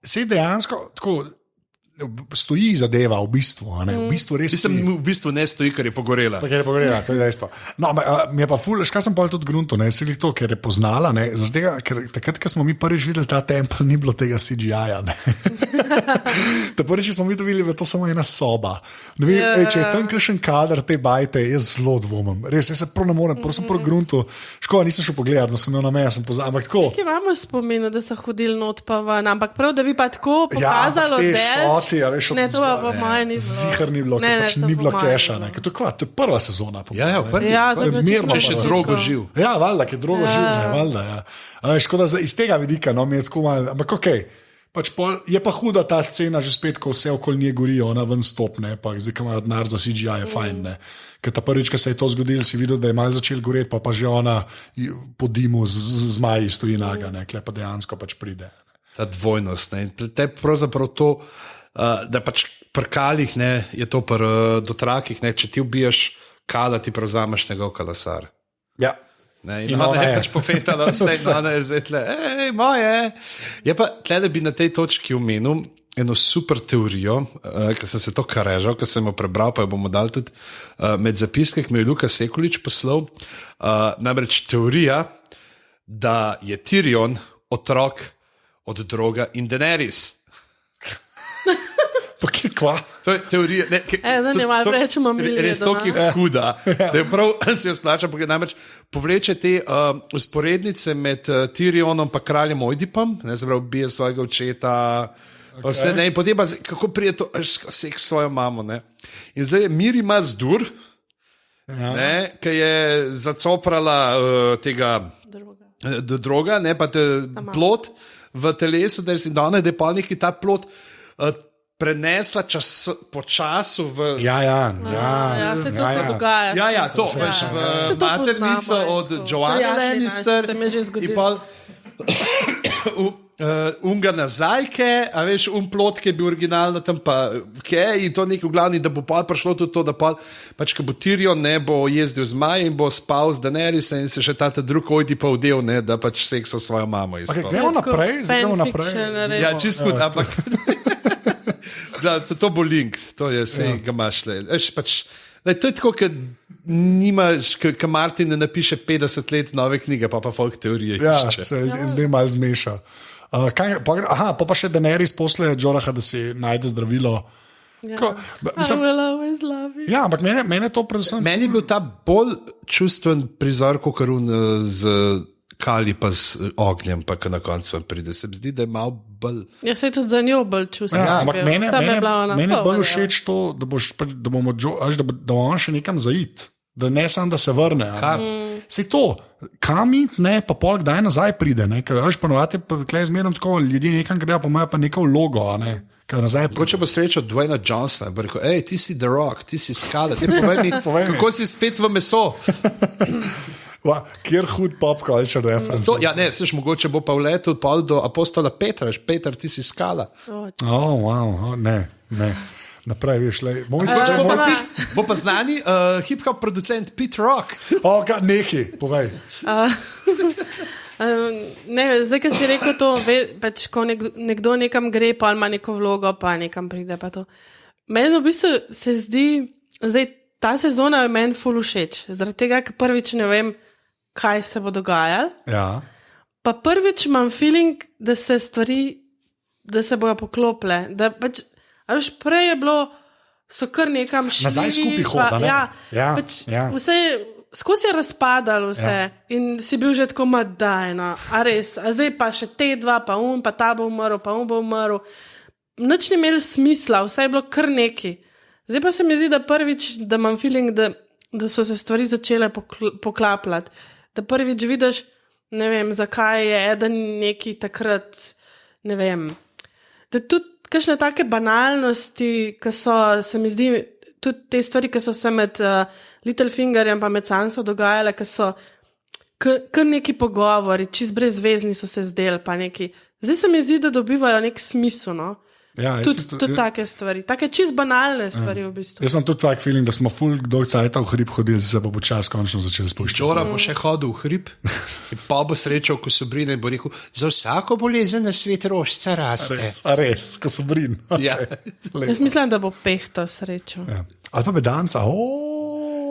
se dejansko, tako... stoji zadeva v bistvu, ne? V bistvu res stoji. V bistvu ne stoji, ker je pogorela. Ker je pogorela, to je dejstvo. No, mi je pa ful, škaj sem pa tudi grunto, ne, se to, ker je poznala, ne, zaradi tega, ker takrat, ko smo mi prvič videli ta tempelj, ni bilo tega CGI-ja, ne. Ta prvič smo mi to videli, da je to samo ena soba. Ne vem, če je tam kakšen kader te bajte, jaz zelo dvomim. Res, jaz se prav ne morem, prav sem prav grunto. Škoda, nisem šel pogledat, no sem na meja, sem pozabil, ampak tako. Nekaj imamo spominu, da so hodili not pa ven, ampak prav, da bi pa tako pokazalo delč. Ne, to pa moje ni bilo. Zihar ni bilo, pač ni bilo keša. To je prva sezona. Ja, mirno. Če še drogo živ. Ja, valjda, ki je drogo živ. Valjda, ja. Škoda, iz tega vidika, no, mi je tako malo, ampak okej. Pač je pa huda ta scena že spet, ko vse okoli nje gori, ona ven stopne, pa zdaj, ko imajo denar za CGI, je fajn, ne. Ker ta prvič, ko se je to zgodilo, si videl, da je malo začel goreti, pa že ona po dimu z zmaji stoji naga, ne, kle pa dejansko pač pride. Ta dvojnost, ne. Te pravzaprav to, da pač pri kalih, ne, je to pri dotrakih, ne, če ti ubiješ kala, ti prevzameš njegov kalasar. Ja. Ne, in ona je pač pofetala vse, in ona je zdaj tle, moje. Je pa tle, da bi na tej točki omenil eno super teorijo, ker sem se to karežal, ker sem jo prebral, pa jo bomo dali tudi med zapiske, ki mi je Luka Sekulič poslal. Namreč teorija, da je Tyrion otrok od Droga in Daenerys. To je teorija. Ne, malo rečemo, res to, ki je huda. Da je prav, se jo splača, namreč povleče te usporednice med Tyrionom pa kraljem Oidipom, ne, se pravi, bije svojega očeta, pa vse, ne, in potem pa, kako prije to, vse svojo mamo, ne. In zdaj je Mirima Zdur, ne, ki je zacoprala tega droga, ne, pa plot v telesu, da je dana, da je pa neki ta plot prenesla po času v... Ja, se to dogaja. Ja, to veš, v maternico od Joanne Lannister in pa unga nazajke, a veš, plot, ki je bil originalno tam pa in to nekaj v glavni, da bo pa prišlo tudi to, da pač, ko bo Tyrion, ne, bo jezdil z Maj in bo spal z Daenerys in se še ta drug ojdi pa vdel, ne, da pač seksa svojo mamo izpal. Gremo naprej. Ja, čisto, ampak... To bo link, to je vse, ga imaš le. To je tako, ker nimaš, ker Martin ne napiše 50 let nove knjige, pa folk teorije išče. Ja, se ne malo zmeša. Pa še Daenerys posle Joraha, da si najde zdravilo. Ja, ampak mene to predvsem... Meni je bil ta bolj čustven prizor, kot z kali pa z ognjem, pa na koncu pride. Se mi zdi, da je malo bolj... Ja, se je tudi za njo bolj čustven. Ja, ampak mene je bolj všeč to, da bo on še nekam zaid. Da ne samo, da se vrne. Sej to, kam iti, ne, pa pol kdaj nazaj pride. Ne, ker veš, ponovati je zmerno tako, ljudje nekam grejo, pa imajo pa neko vlogo, ne. Če bo srečal Dwayna Johnsona, bo rekel, hej, ti si The Rock, ti si skala, ti povej mi, kako si spet v meso. Kjer hud pop culture reference. Ja, ne, sliš, mogoče bo pa vletel do apostola Petra, Peter, ti si skala. Ne. Naprej, veš, bo pa znani hip-hop producent Pete Rock. Nehi, povej. Zdaj, ki si rekel to, pač, ko nekdo nekam gre, pa ima neko vlogo, pa nekam pride. Pa to. Meni v bistvu se zdi, zdaj, ta sezona je meni ful všeč. Zaradi tega, ker prvič ne vem, kaj se bo dogajalo. Ja. Pa prvič imam feeling, da se stvari, da se bojo poklopile. Da pač, prej je bilo, so kar nekam šli. Nazaj skupaj hoda, ne? Ja. Vse, skozi je razpadalo vse in si bil že tako madajno. A res, a zdaj pa še te dva, pa ta bo umrl, pa bo umrl. Nič ni imel smisla, vse je bilo kar neki. Zdaj pa se mi zdi, da prvič, da imam feeling, da so se stvari začele poklapljati. Da prvič vidiš, ne vem, zakaj je eden neki takrat, ne vem, da tudi kakšne take banalnosti, ki so, se mi zdi, tudi te stvari, ki so se med Littlefingerjem pa med Sanso dogajale, ki so kar neki pogovori, čist brezvezni so se zdeli, pa neki. Zdaj se mi zdi, da dobivajo nek smisel, no? Ja, tudi take stvari, take čist banalne stvari v bistvu. Jaz imam tudi tak feeling, da smo ful dolg cajta v hrib hodili, se bo počas končno začeli spuščati. Čora bo še hodil v hrib in pa bo srečal, ko so brine, bo rekel, za vsako bolezen na svet rožca raste. Res, ko so brin. Okay. Ja. Jaz mislim, da bo Pehto srečal. Ja. Ali pa Bedanca,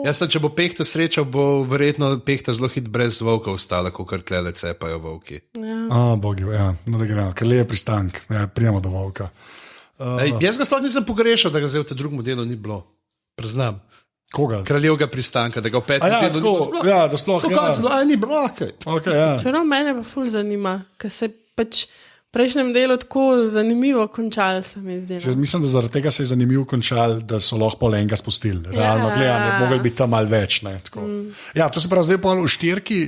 Jaz sem, če bo Pehto srečal, bo verjetno Pehto zelo hit brez volka ostala, ko kar tlele cepajo volki. Ja. Bogi, ja, no da gremo, ker le je pristank, prijemo do volka. Jaz ga sploh nisem pogrešal, da ga zdaj v tem drugem delu ni bilo. Priznam. Koga? Kraljevega pristanka, da ga v petem delu ni bilo. Ja, da sploh ni bilo. Okay, ja. Čeprav mene pa ful zanima, ker se pač v prejšnjem delu tako zanimivo končal, se mi zdi. Mislim, da zaradi tega se je zanimivo končal, da so lahko pol enega spustili. Realno gledano, mogli biti tam malo več. Ja, to se pravi, zdaj pa v štirki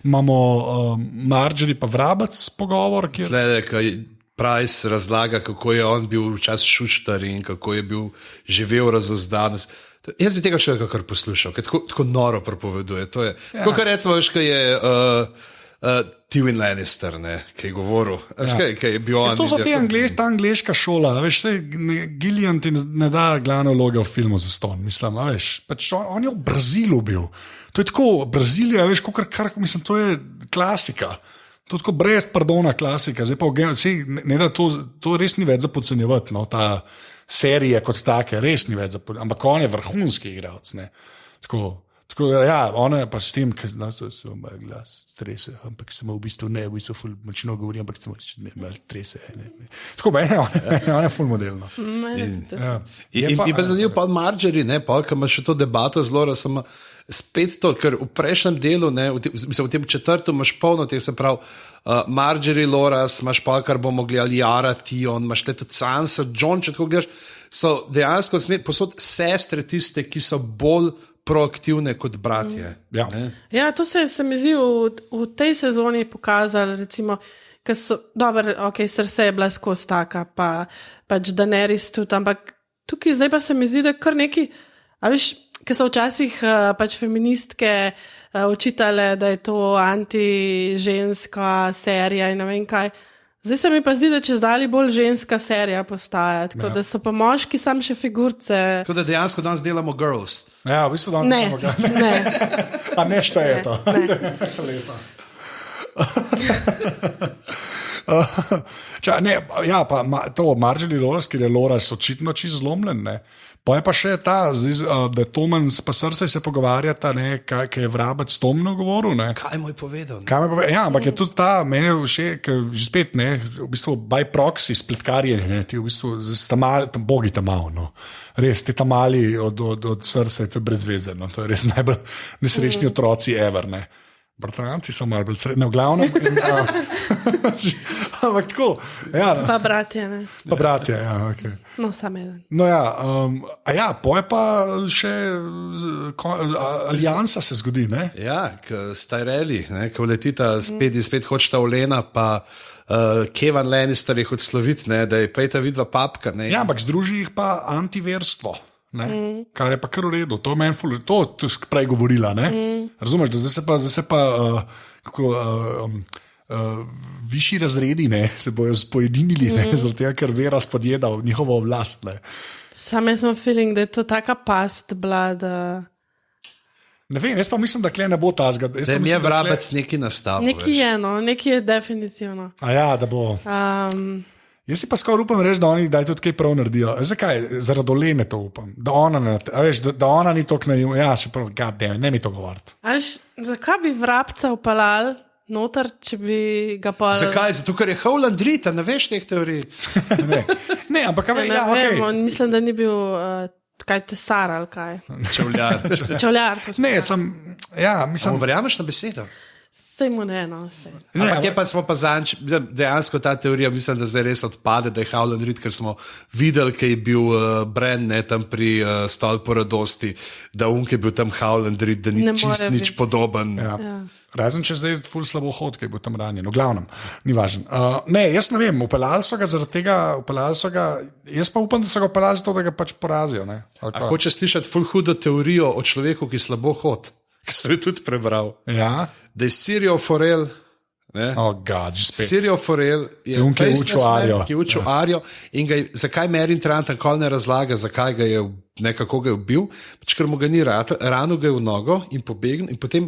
imamo Marjorie pa Vrabec pogovor. Price razlaga, kako je on bil včasih šuštar in kako je bil živel razozdanost. Jaz bi tega še kar poslušal, ker tako noro propoveduje. To je, kot recimo, veš, kaj je Tywin Lannister, ki je govoril. Kaj je bil on. To so ta angleška šola. Veš, Gillian ti ne da glavne vloge v filmu za ston. Mislim, veš, pač on je v Brazilu bil. To je tako, Brazilija, veš, mislim, to je klasika. To je tako brez pardona klasika. Zdaj pa ne da to res ni več za podcenjevati, no, ta serija kot take, res ni več za podcenjevati, ampak on je vrhunski igralec, ne. Tako, ja, ona je pa s tem, ker se moj glas trese, ampak sem v bistvu ful močno govorim, ampak sem malo trese. Tako, ona je ful modelno. In pa zanimivo pa Marjorie, pa ki ima še to debato zelo razsama, spet to, ker v prejšnjem delu, v tem četrtu imaš polno teh, se pravi, Marjorie, Loras, imaš pa, kar bomo gledali, Yara, Tion, imaš tudi Sansa, Jon, če tako gledaš, so dejansko posod sestre tiste, ki so bolj proaktivne kot bratje. Ja, to se mi zdi v tej sezoni pokazalo, recimo, ker so, dobro, Cersei je bila skozi taka, pač Daenerys tudi, ampak tukaj zdaj pa se mi zdi, da kar neki, a veš, ker so včasih pač feministke očitale, da je to anti-ženska serija in ne vem kaj. Zdaj se mi pa zdi, da čezdalje bolj ženska serija postaja, tako da so pa moški sam še figurce. Tako da dejansko danes delamo girls. Ja, v bistvu danes delamo girls. Ne. A ne šteje to. Lepa. Ja, pa to Marjorie Loras, ker je Loras očitno čisto zlomljen, ne. Pa je pa še ta, da Tomans pa Cersei se pogovarjata, kaj je Vrabec Tomno govoril, ne. Kaj mu je povedal? Ja, ampak je tudi ta, meni je še, že spet, ne, v bistvu by proxy spletkarjenje, ne, ti v bistvu bogi tam malo, no. Res, ti tam mali od Cersei, to je brezvezeno, to je res najbolj nesrečni otroci ever, ne. Bratranci so malo bolj srednji, v glavnem. Ampak tako, ja, no. Pa bratje, ne. Pa bratje, ja, okay. No, sam eden. No ja, poje pa še aliansa se zgodi, ne? Ja, Tyrelli, ko letita spet hočeta Olena, pa Kevin Lannister jih odsloviti, da je pejta vidva papka. Ne? Ja, ampak združi jih pa antiverstvo. Kar je pa kar v redu, to meni to prej govorila. Razumeš, da zdaj se pa višji razredi se bojo spojedinili, zaradi tega, ker vera spodjeda v njihovo oblast. Sam jaz imam feeling, da je to taka past bila, da... Ne vem, jaz pa mislim, da kle ne bo ta zgad. Da je vrabec neki nastav. Neki je, no, neki je definitivno. A ja, da bo... Jaz si pa skoraj upam reči, da oni kdaj tudi kaj prav naredijo. Zakaj? Zaradi Olene to upam. Da ona ni toliko naivna. Ja, se pravi, goddamn, ne mi to govoriti. Zakaj bi vrabca upalal noter, če bi ga pa... Zakaj? Zato, ker je Howland Reed, ne veš teh teorij. ne, ampak kaj ja, okay. Mislim, da ni bil kaj tesar ali kaj. Čevljar. Ne, mislim... Verjameš na besedo? Sej mu ne, no. Ampak je pa smo pa zanč, dejansko ta teorija, mislim, da zdaj res odpade, da je Howland Reed, ker smo videli, kaj je bil Bran tam pri Stolpu radosti, da je bil tam Howland Reed, da ni čist nič podoben. Ja. Razen če zdaj ful slabo hod, kaj bo tam ranjen, v glavnem, ni važen. Ne, jaz ne vem, upeljali so ga zaradi tega, jaz pa upam, da so ga upeljali zato, da ga pač porazijo. A hoče slišati ful hudo teorijo o človeku, ki slabo hod, ki sem jo tudi prebral. Ja. Da je Syrio Forel, Syrio Forel je učil Arjo in zakaj Meryn Trant nikoli ne razlaga, zakaj ga je nekako ga je ubil, pač ker mu ga ni rano ga je v nogo in pobegnil in potem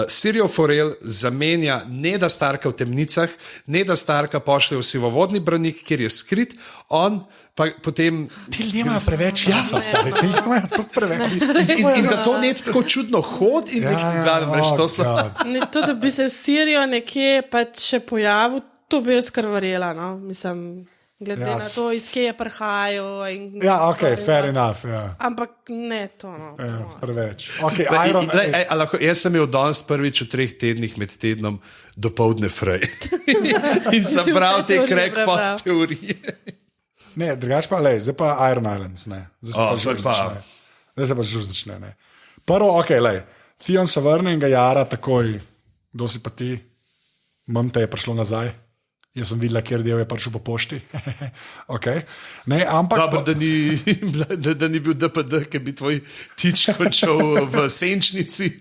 Syrio Forel zamenja Neda Starka v temnicah, Neda Starka pošlje v sivovodni branik, kjer je skrit, on pa potem... Ti ljudje imajo preveč časa, stari, ti ljudje imajo tako preveč. In zato Ned tako čudno hod in nekaj gledam, reč, to so... To, da bi se Syrio nekje pač še pojavil, to bi jaz kar verjela, no, mislim... Glede na to, iz kje je prihajal. Ja, ok, fair enough. Ja. Ampak ne to. No. Ja, preveč. Okay, jaz sem imel danes prvič v 3 tednih med tednom dopoldne frej. In sem bral te crackpot teorije. Ne, drugače pa, zdaj pa Iron Islands, ne. Zdaj se pa žur začne, ne. Prvo, ok, Theon se vrne in ga jara takoj, kdo si pa ti, te je prišlo nazaj. Jaz sem videla, kjer del je prišel po pošti. Okay. Ne, ampak... Dobro, da ni bil DPD, ki bi tvoj tič končal v Senčnici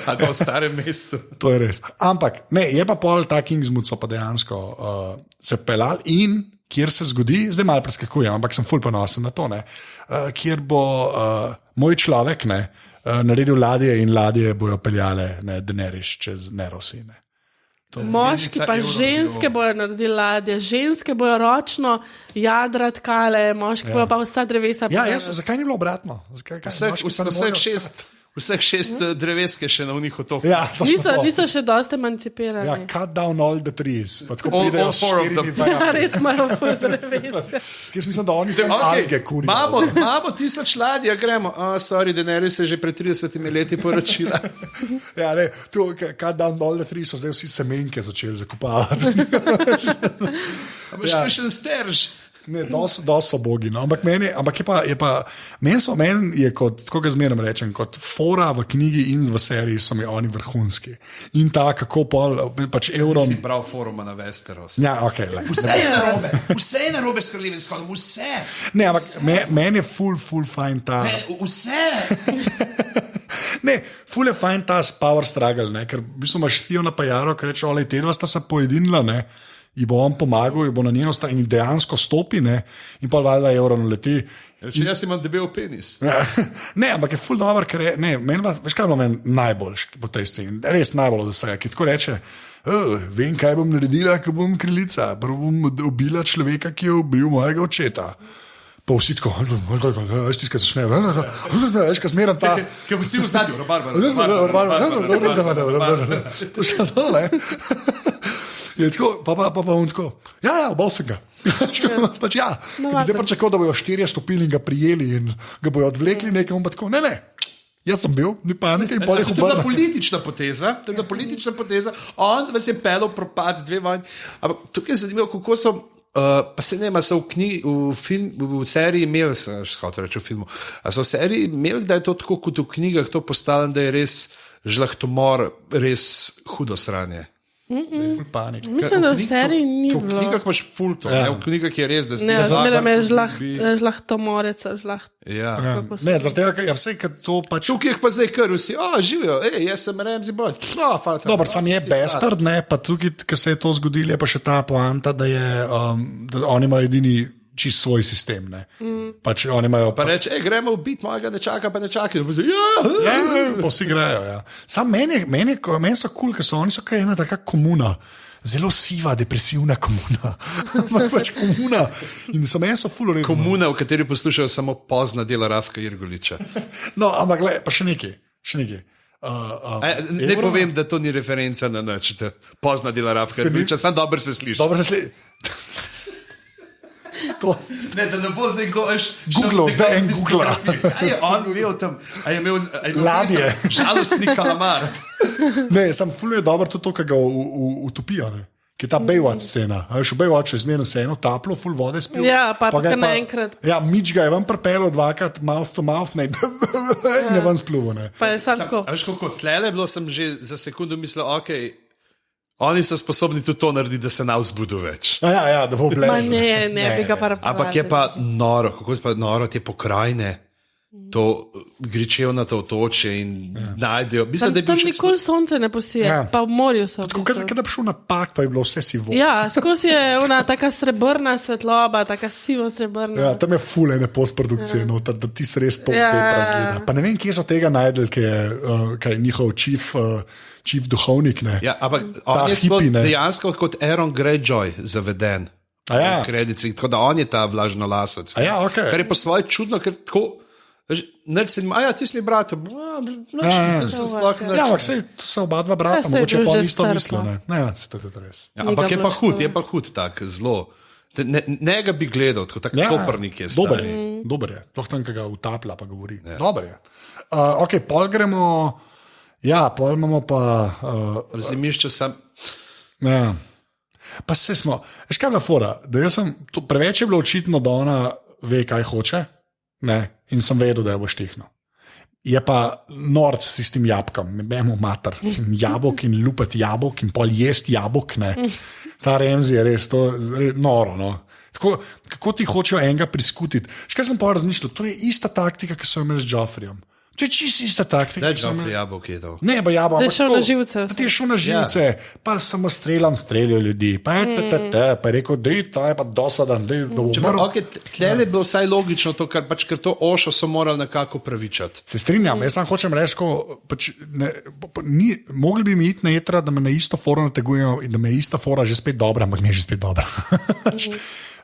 ali pa v starem mestu. To je res. Ampak, ne, je pa pol ta Kingsmood so pa dejansko se pelal in kjer se zgodi, zdaj malo preskakujem, ampak sem ful ponosen na to, kjer bo moj človek naredil ladje in ladje bojo peljale Daenerys čez Nerosi. Moški pa ženske bojo naredili ladje, ženske bojo ročno jadrat kale, moški bojo pa vsa drevesa. Ja, zakaj ni bilo obratno? Vseh 6 dreveske še na unih otokih. Ja, niso še dosti emancipirani. Ja, cut down all the trees. All 4 of them. Ja, res imajo ful drevesa. Jaz mislim, da oni so alge kurijo. Imamo 1000 ladja, gremo. Sorry, Daenerys se je že pred 30 leti poročila. Ja, ne, tu cut down all the trees so zdaj vsi semenke začeli zakupavati. Ampak še sterž. Ne, so bogi, no. Ampak meni je kot, tako ga zmeraj rečem, kot fora v knjigi in v seriji so mi oni vrhunski. In ta, kako pol, pač Euron... Si bral foruma na Westeros. Ja, ok. Vse je narobe s Kraljevim shodom, vse. Ne, ampak meni je full fajn ta... Vse. Ne, ful je fajn ta power struggle, ker v bistvu imaš Theona pa Jaro, ki reče, olej, te dva sta se pojedinila, ji bo on pomagal, ji bo na njeno stran in dejansko stopi, in pa valjda Euron leti. Reči, jaz imam debel penis. Ne, ampak je ful dober, ker je, veš kaj bilo meni najboljš po tej sceni, res najbolj od vsega, ki tako reče, vem, kaj bom naredila, ko bom kraljica, prvo bom ubila človeka, ki je ubil mojega očeta. Pa vsi tako, veš tiskaj začne, veš kaj zmeram ta... Kaj vsi v zadnju, rabarbar. To še dole. Je tako, pa on tako, ja, obal sem ga. Pač ja. Zdaj pa čakal, da bojo 4 stopili in ga prijeli in ga bojo odvlekli nekaj, on pa tako, ne, Jaz sem bil, ni panike in To bolje je bila obrnil. politična poteza, on vas je pelil propad, 2 vojni. Ampak tukaj je zanimivo, kako so, pa se ne, so v seriji imeli, hotel reči v filmu, a so v seriji imeli, da je to tako kot v knjigah to postalo, da je res žlahtomor, res hudo sranje. Panik. Mislim, da v seriji ni V bilo. knjigah imaš fulto, ja. V knjigah je res, da Ne, zmeraj me je žlahtomorec, Ja. kako se. Ne, zaradi tega, ker vse, ker to pač. Tukaj pa zdaj kar vsi, živijo, jaz sem Ramsey Bolton. Dobro, sam je bastard, ne, pa tukaj, ker se je to zgodilo, je pa še ta poanta, da oni imajo edini čist svoj sistem. Pač oni imajo. Pa reče, gremo ubiti mojega nečaka, pa nečaki. Ja, vsi grejo. Ja. Sam meni so kul, ker so oni so kaj ena taka komuna. Zelo siva, depresivna komuna. Pač komuna. In so meni so full redno. Komuna, v kateri poslušajo samo pozna dela Rafka Irgoliča. No, ampak gled, pa še nekaj. Ne povem, da to ni referenca na nič. Pozna dela Rafka Irgoliča, sam dobro se sliši. Dobro se sliši. Ne, da ne bo zdaj kdo Googlal, zdaj en Googla. Kaj je on imel tam? A je imel Ladje. Žalostni kalamar. Ne, sam fuluje dobro tudi to, kar ga utopijo. Ki je ta Baywatch scena. Veš, v Baywatchu je zmerno se eno taplo, full vode spil. Ja, pa ga je kar naenkrat. Ja, Mitch ga je vam prepelo dvakrat, mouth to mouth, ne, ne vam spluvo. Pa je sam tako. Veš, kako tlele bilo, sem že za sekundu mislil, oni so sposobni tudi to narediti, da se ne vzbudu več. Ja, da bo bležil. Ne bi ga pa Ampak je pa noro, kako je pa noro te pokrajine, to gričevna to otoče in najdejo. Mislim, da je Tam bil nikoli sonce ne posije, Ja. pa v morju so. Tako, kad bi šel na pak, pa je bilo vse sivo. Ja, skozi je ona taka srebrna svetloba, taka sivo srebrna. Ja, tam je fulene postprodukcije, noter, da ti se res to Ja. zgleda. Pa ne vem, kje so tega najdel, kaj je njihov chief duhovnik. Ne? Ja, ampak Ta on je celo hipi, ne. dejansko kot Aaron Greyjoy zaveden. A ja. Kredici, tako da on je ta vlažnolasec. A ja, okej. Kar je po svoje čudno, ker tako. Neč se jim, ti si mi brat, se sploh ne. Ja, ampak se oba dva brata, Ja, saj je mogoče bil pa že isto star, mislijo. pa. Ne, ja, se to je res. Ja, Ni ampak ga je bilo pa hud, škoda. je pa hud tak, zelo. Ne ga bi gledal, tako Ja, coprnik je. dober stari. je, dober je. Sploh tam, ki ga utaplja, pa govori. Ja. Dober je. Ok, pol gremo, ja, pol imamo pa. V zimišču sem. Ja. Pa se smo, veš kaj je bila fora, da jaz sem, preveč je bilo očitno, da ona ve, kaj hoče, ne, in sem vedel, da jo bo štihno. Je pa norc s tem jabkom, imamo mater, jabolk in lupet jabolk in pol jest jabolk, ne. Ta Ramsey je res to, noro, no. Tako, kako ti hočejo enega priskutiti. Škaj sem pa razmišljal, to je ista taktika, ki so jo imeli z Joffreyjem. To je čisto ista taktika. Da je Joffrey jabolk jedel. Ne, pa jabolk. Da je šel na živce vse. Da ti je šel na živce, pa samo streljajo ljudi. Pa je pa je rekel, da je ta je pa dosadan, da bo umrl. Okay, tle je bilo vsaj logično to, ker to ošo so morali nekako pravičati. Se strinjam, jaz sam hočem reči, pač, mogli bi mi iti na jetra, da me na isto foro nategujejo in da me je ista fora že spet dobra, ampak mi je že spet dobra.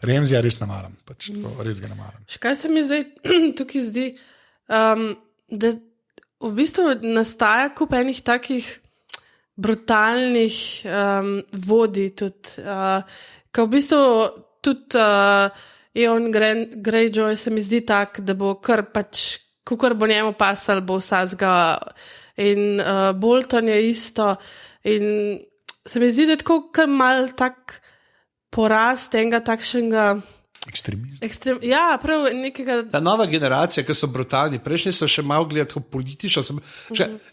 Ramseyja res ne maram, pač, res ga ne maram. Kaj se mi zdaj tukaj zdi, da v bistvu nastaja kup enih takih brutalnih vodij, tudi, ko v bistvu tudi Eon Greyjoy se mi zdi tak, da bo kar pač, kukor bo njemu pasal, bo vsazga in Bolton je isto in se mi zdi, da je tako kar mal tak porast enega takšnega ja, prav nekega. Ta nova generacija, ki so brutalni, prejšnji so še malo gledali politično.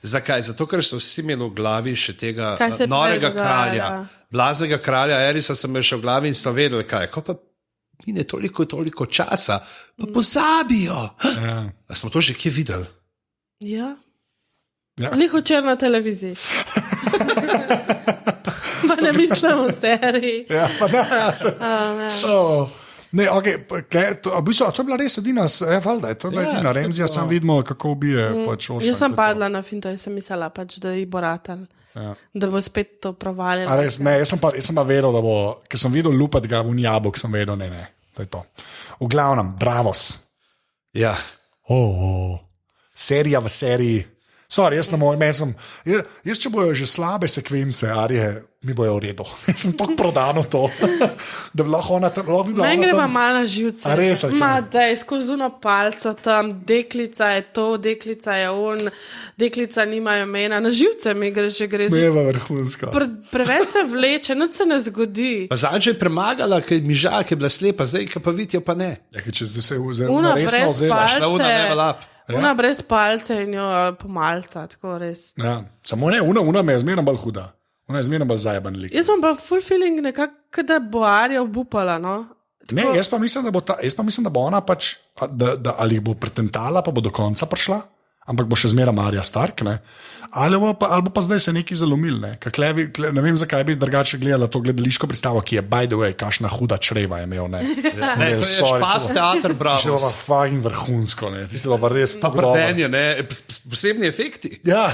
Zakaj? Zato, ker so vsi imeli v glavi še tega novega kralja, blaznega kralja Erisa sem imel še v glavi in so vedeli, kaj je. Ko pa mine toliko časa, pa pozabijo. Ja. A smo to že kje videli? Ja. Ja. Lih včeraj na televiziji. Pa ne mislim v seriji. Ja, pa ne, Ne, okay, to je bila res edina, valjda, to je bila edina Ramseyja, sam vidimo, kako ubije pač Ocean. Jaz sem padla na finto in sem mislila, pač, da ji bo ratal, da bo spet to provalila. Ne, jaz sem pa vedel, da bo, ker sem videl lupet ga v jabolk, sem vedel, ne, to je to. V glavnem, Bravos. Ja. Serija v seriji, Sorry, jaz ne morem, jaz če bojo že slabe sekvence, Arije, mi bojo v redu. Jaz sem tako prodano to, da bi lahko ona tam... Meni gre pa malo na živce. A res? Da je skozi uno palco tam, deklica je to, deklica je on, deklica nima imena. Na živce mi gre že gre. Meva vrhunska. Preveč se vleče, nič se ne zgodi. Pa zadnje je premagala, ker je miža, ki je bila slepa, zdaj, ki pa vidijo, pa ne. Ja, če se vzela resno vzela. Una brez palce in jo pomalca, tako res. Ja, samo ne, una me je zmerno bolj huda. Ona je zmerno bolj zajeban lik. Jaz imam pa full feeling nekako, da bo Arja obupala, no? Tako... Ne, jaz pa mislim, da bo ona pač, da ali bo pretentala, pa bo do konca prišla, ampak bo še zmeraj Arja Stark, ne? Ali bo pa zdaj se nekaj zalomil, ne? Ne vem, zakaj bi drugače gledala to gledališko predstavo, ki je, by the way, kakšna huda čreva je imel, ne? Ne, to je špas teater, bravo. To je pa fucking vrhunsko, ne? Ti se pa res tako dobro. Pa prdenje, ne? Posebni efekti. Ja.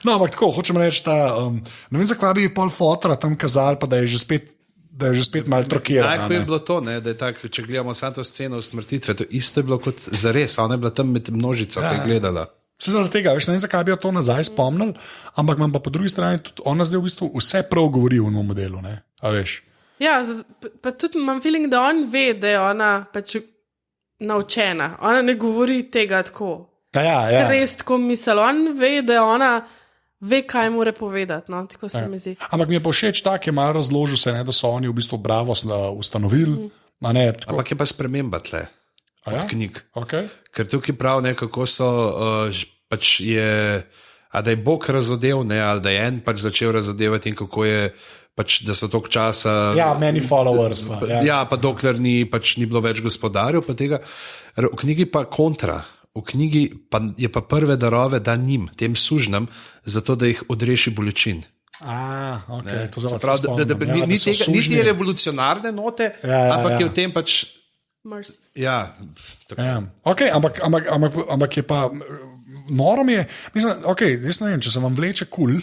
No, ampak tako, hočem reči, ne vem, zakaj bi pol fotra tam kazali, pa da je že spet malo trokiran. Tako je bilo to, ne? Da je tako, če gledamo samo to sceno smrtitve, to isto je bilo kot zares, ona je bila tam med množico, ki je gledala. Vse zaradi tega, veš, ne vem, zakaj bi jo to nazaj spomnil, ampak imam pa po drugi strani tudi ona zdaj v bistvu vse prav govori v novem modelu, ne? A veš? Ja, pa tudi imam feeling, da on ve, da je ona pač naučena. Ona ne govori tega tako. Ja. Res tako misel. On ve, da je ona ve, kaj mora povedati, no, tako se mi zdi. Ampak mi je pa všeč tak, je malo razložil se, ne, da so oni v bistvu Bravo ustanovili. Ampak je pa sprememba tle od knjig. Okay. Ker tukaj prav ne, kako so, pač je, a da je Bog razodev, ne, ali da je en pač začel razodevati in kako je, pač, da so toliko časa... Ja, many followers. Pa, ja, pa dokler ni bilo več gospodarjev, pa tega. V knjigi pa kontra. V knjigi pa je pa prve darove da njim, tem sužnjem, zato da jih odreši bolečin. Okay. To ni te revolucionarne note, ampak je v tem pač... Ja, okay, ampak je pa... Noro mi je, mislim, okay, jaz ne vem, če se vam vleče kul,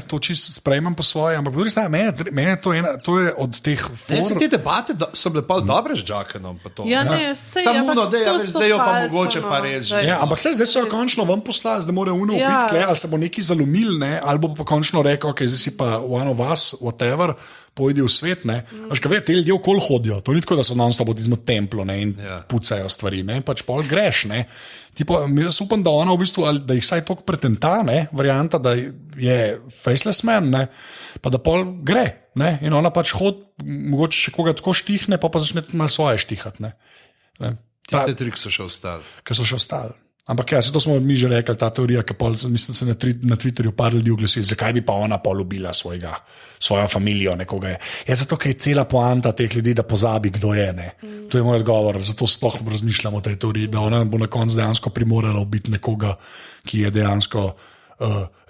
to čisto sprejemam po svoje, ampak po drugi strani, meni to je od teh Ne, se te debate so bile pa dobre z Jackanom. Ja, ne, sej, samo zdaj jo pa mogoče pa res že. Ja, ampak zdaj so jo končno ven poslali, zdaj mora uno upiti, ali se bo neki zalomil, ali bo pa končno rekel, ok, zdaj si pa one of us, whatever, pojdi v svet, ne. Až kaj ve, te ljudje okoli hodijo, to ni tako, da so non-stop od izmed templo, ne, in pucajo stvari, ne, pač pol greš, ne. Tipo, jaz upam, da ona v bistvu, da jih saj toliko pretenta, ne, varianta, da je faceless man, ne, pa da pol gre, ne, in ona pač mogoče še koga tako štihne, pa začne malo svoje štihati, ne. Tiste tri, ki so še ostali. Ampak ja, se to smo mi že rekli, ta teorija, ki pol, mislim, se na Twitterju par ljudi oglasi, zakaj bi pa ona pol ubila svojo familijo nekoga je. Ja, zato, ker je cela poanta teh ljudi, da pozabi, kdo je, ne. To je moj odgovor, zato sploh razmišljamo o tej teoriji, da ona bo na koncu dejansko primorala ubiti nekoga, ki je dejansko,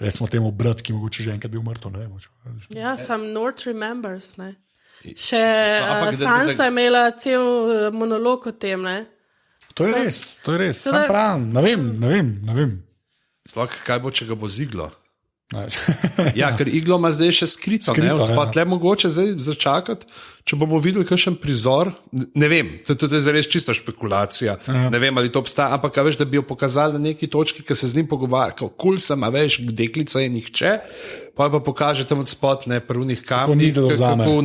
recimo temu brat, ki mogoče že enkrat bil mrtev, ne vem. Ja, some North remembers, ne. Še Sansa je imela cel monolog o tem, ne. To je res, sam pravim, ne vem. Sploh kaj bo, če ga bo ziglo? Ja, ker iglo ima zdaj še skrito, tle mogoče zdaj začakati, če bomo videli kakšen prizor, ne vem, to je zares čista špekulacija, ne vem, ali to obstaja, ampak veš, da bi jo pokazali na neki točki, ki se z njim pogovarja, kul sem, a veš, deklica je nihče, pa pokaže tam od spod, ne, prvnih kamnih, kako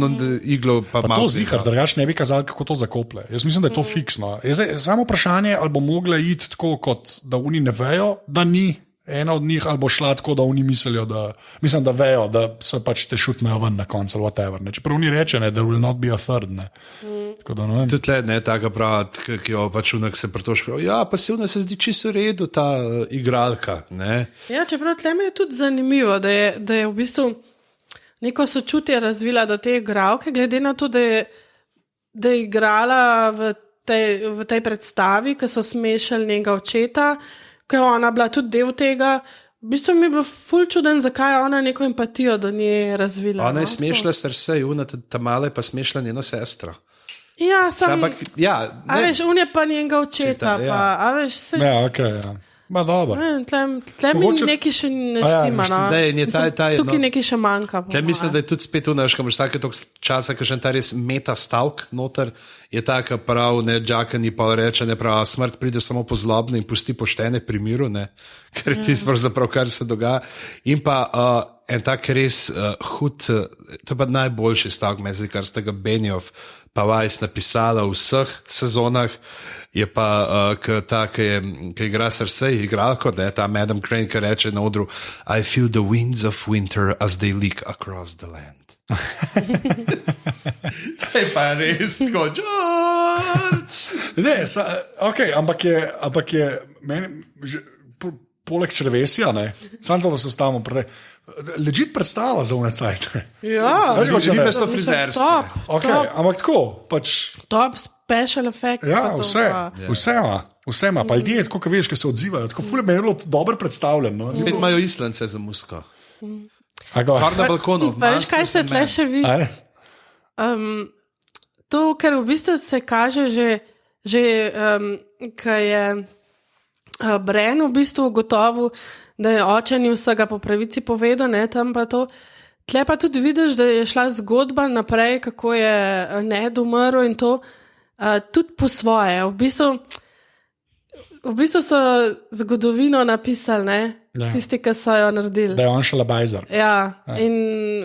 iglo pa malo. Pa to zihar, drugače ne bi kazali, kako to zakople. Jaz mislim, da je to fiksno. Samo vprašanje, ali bo mogla iti tako, kot da oni ne vejo, da ni ena od njih, ali bo šla tako, da oni mislijo, da vejo, da se pač te šutnejo ven na koncu, whatever. Čeprav oni reče, ne, there will not be a third, ne. Da, ne tudi tle, ne, taka prav, ki jo pač unek se pretoško, ja, pa se unek se zdi čisto v redu ta igralka, ne. Ja, čeprav tle mi je tudi zanimivo, da je v bistvu neko sočutje razvila do te igralke, glede na to, da je igrala v tej predstavi, ki so smešali njega očeta, ker ona bila tudi del tega. V bistvu mi je bilo ful čuden, zakaj je ona neko empatijo do nje razvila. Ona je smešla srce, ta mala je pa smešla njeno sestro. Ja, sam... Ampak, ja, a veš, on je pa njenega očeta, pa, a veš, se... Ja, okej, ja. Ma dobro. Tle mi Mogoče- nekaj še ne A ja, štima. No. ne, in je ta- Mislim, ta je, tukaj no. nekaj še manjka. po Tle mislim, da moje. je tudi spet unaš, kam vsake toliko časa, ker še ta res meta stavk noter, je taka prav, ne, Džakani pa reče, ne prav, smrt pride samo po zlobne in pusti poštene pri miru, ne, ker je tisto pravzaprav, kar se dogaja. In pa en tak res hud, to je pa najboljši stavk, meni, kar ste ga Benioff pa Weiss napisala v vseh sezonah, je pa ki igra Cersei, igralko, da je ta Madam Crane, ki reče na odru: I feel the winds of winter as they leak across the land. To je pa res, kot George. Ne, okay, ampak je meni, poleg črvesja, samo to, da se ustavimo, ležit predstava za unecajt. Ja, Veš, kot če Ribe ne. so frizerske. top, Okay, top, ampak tako, pač, top special effects. ja, pa to vse, pa. vse ima, pa ljudje, tako, veš, ki se odzivajo, tako ful je meni bilo dobro predstavljeno. Spet imajo Islance za musko. A ga- Kar na balkonu. Pa veš, kaj se tle še vidi? A ne? To, ker v bistvu se kaže že ko je Bran v bistvu ugotovil, da je oče ni vsega po pravici povedal, ne, tam pa to. Tle pa tudi vidiš, da je šla zgodba naprej, kako je Ned umrl in to tudi po svoje. V bistvu so zgodovino napisali, ne, Ja. tisti, ki so jo naredili. Da je on šalabajzer. Ja, in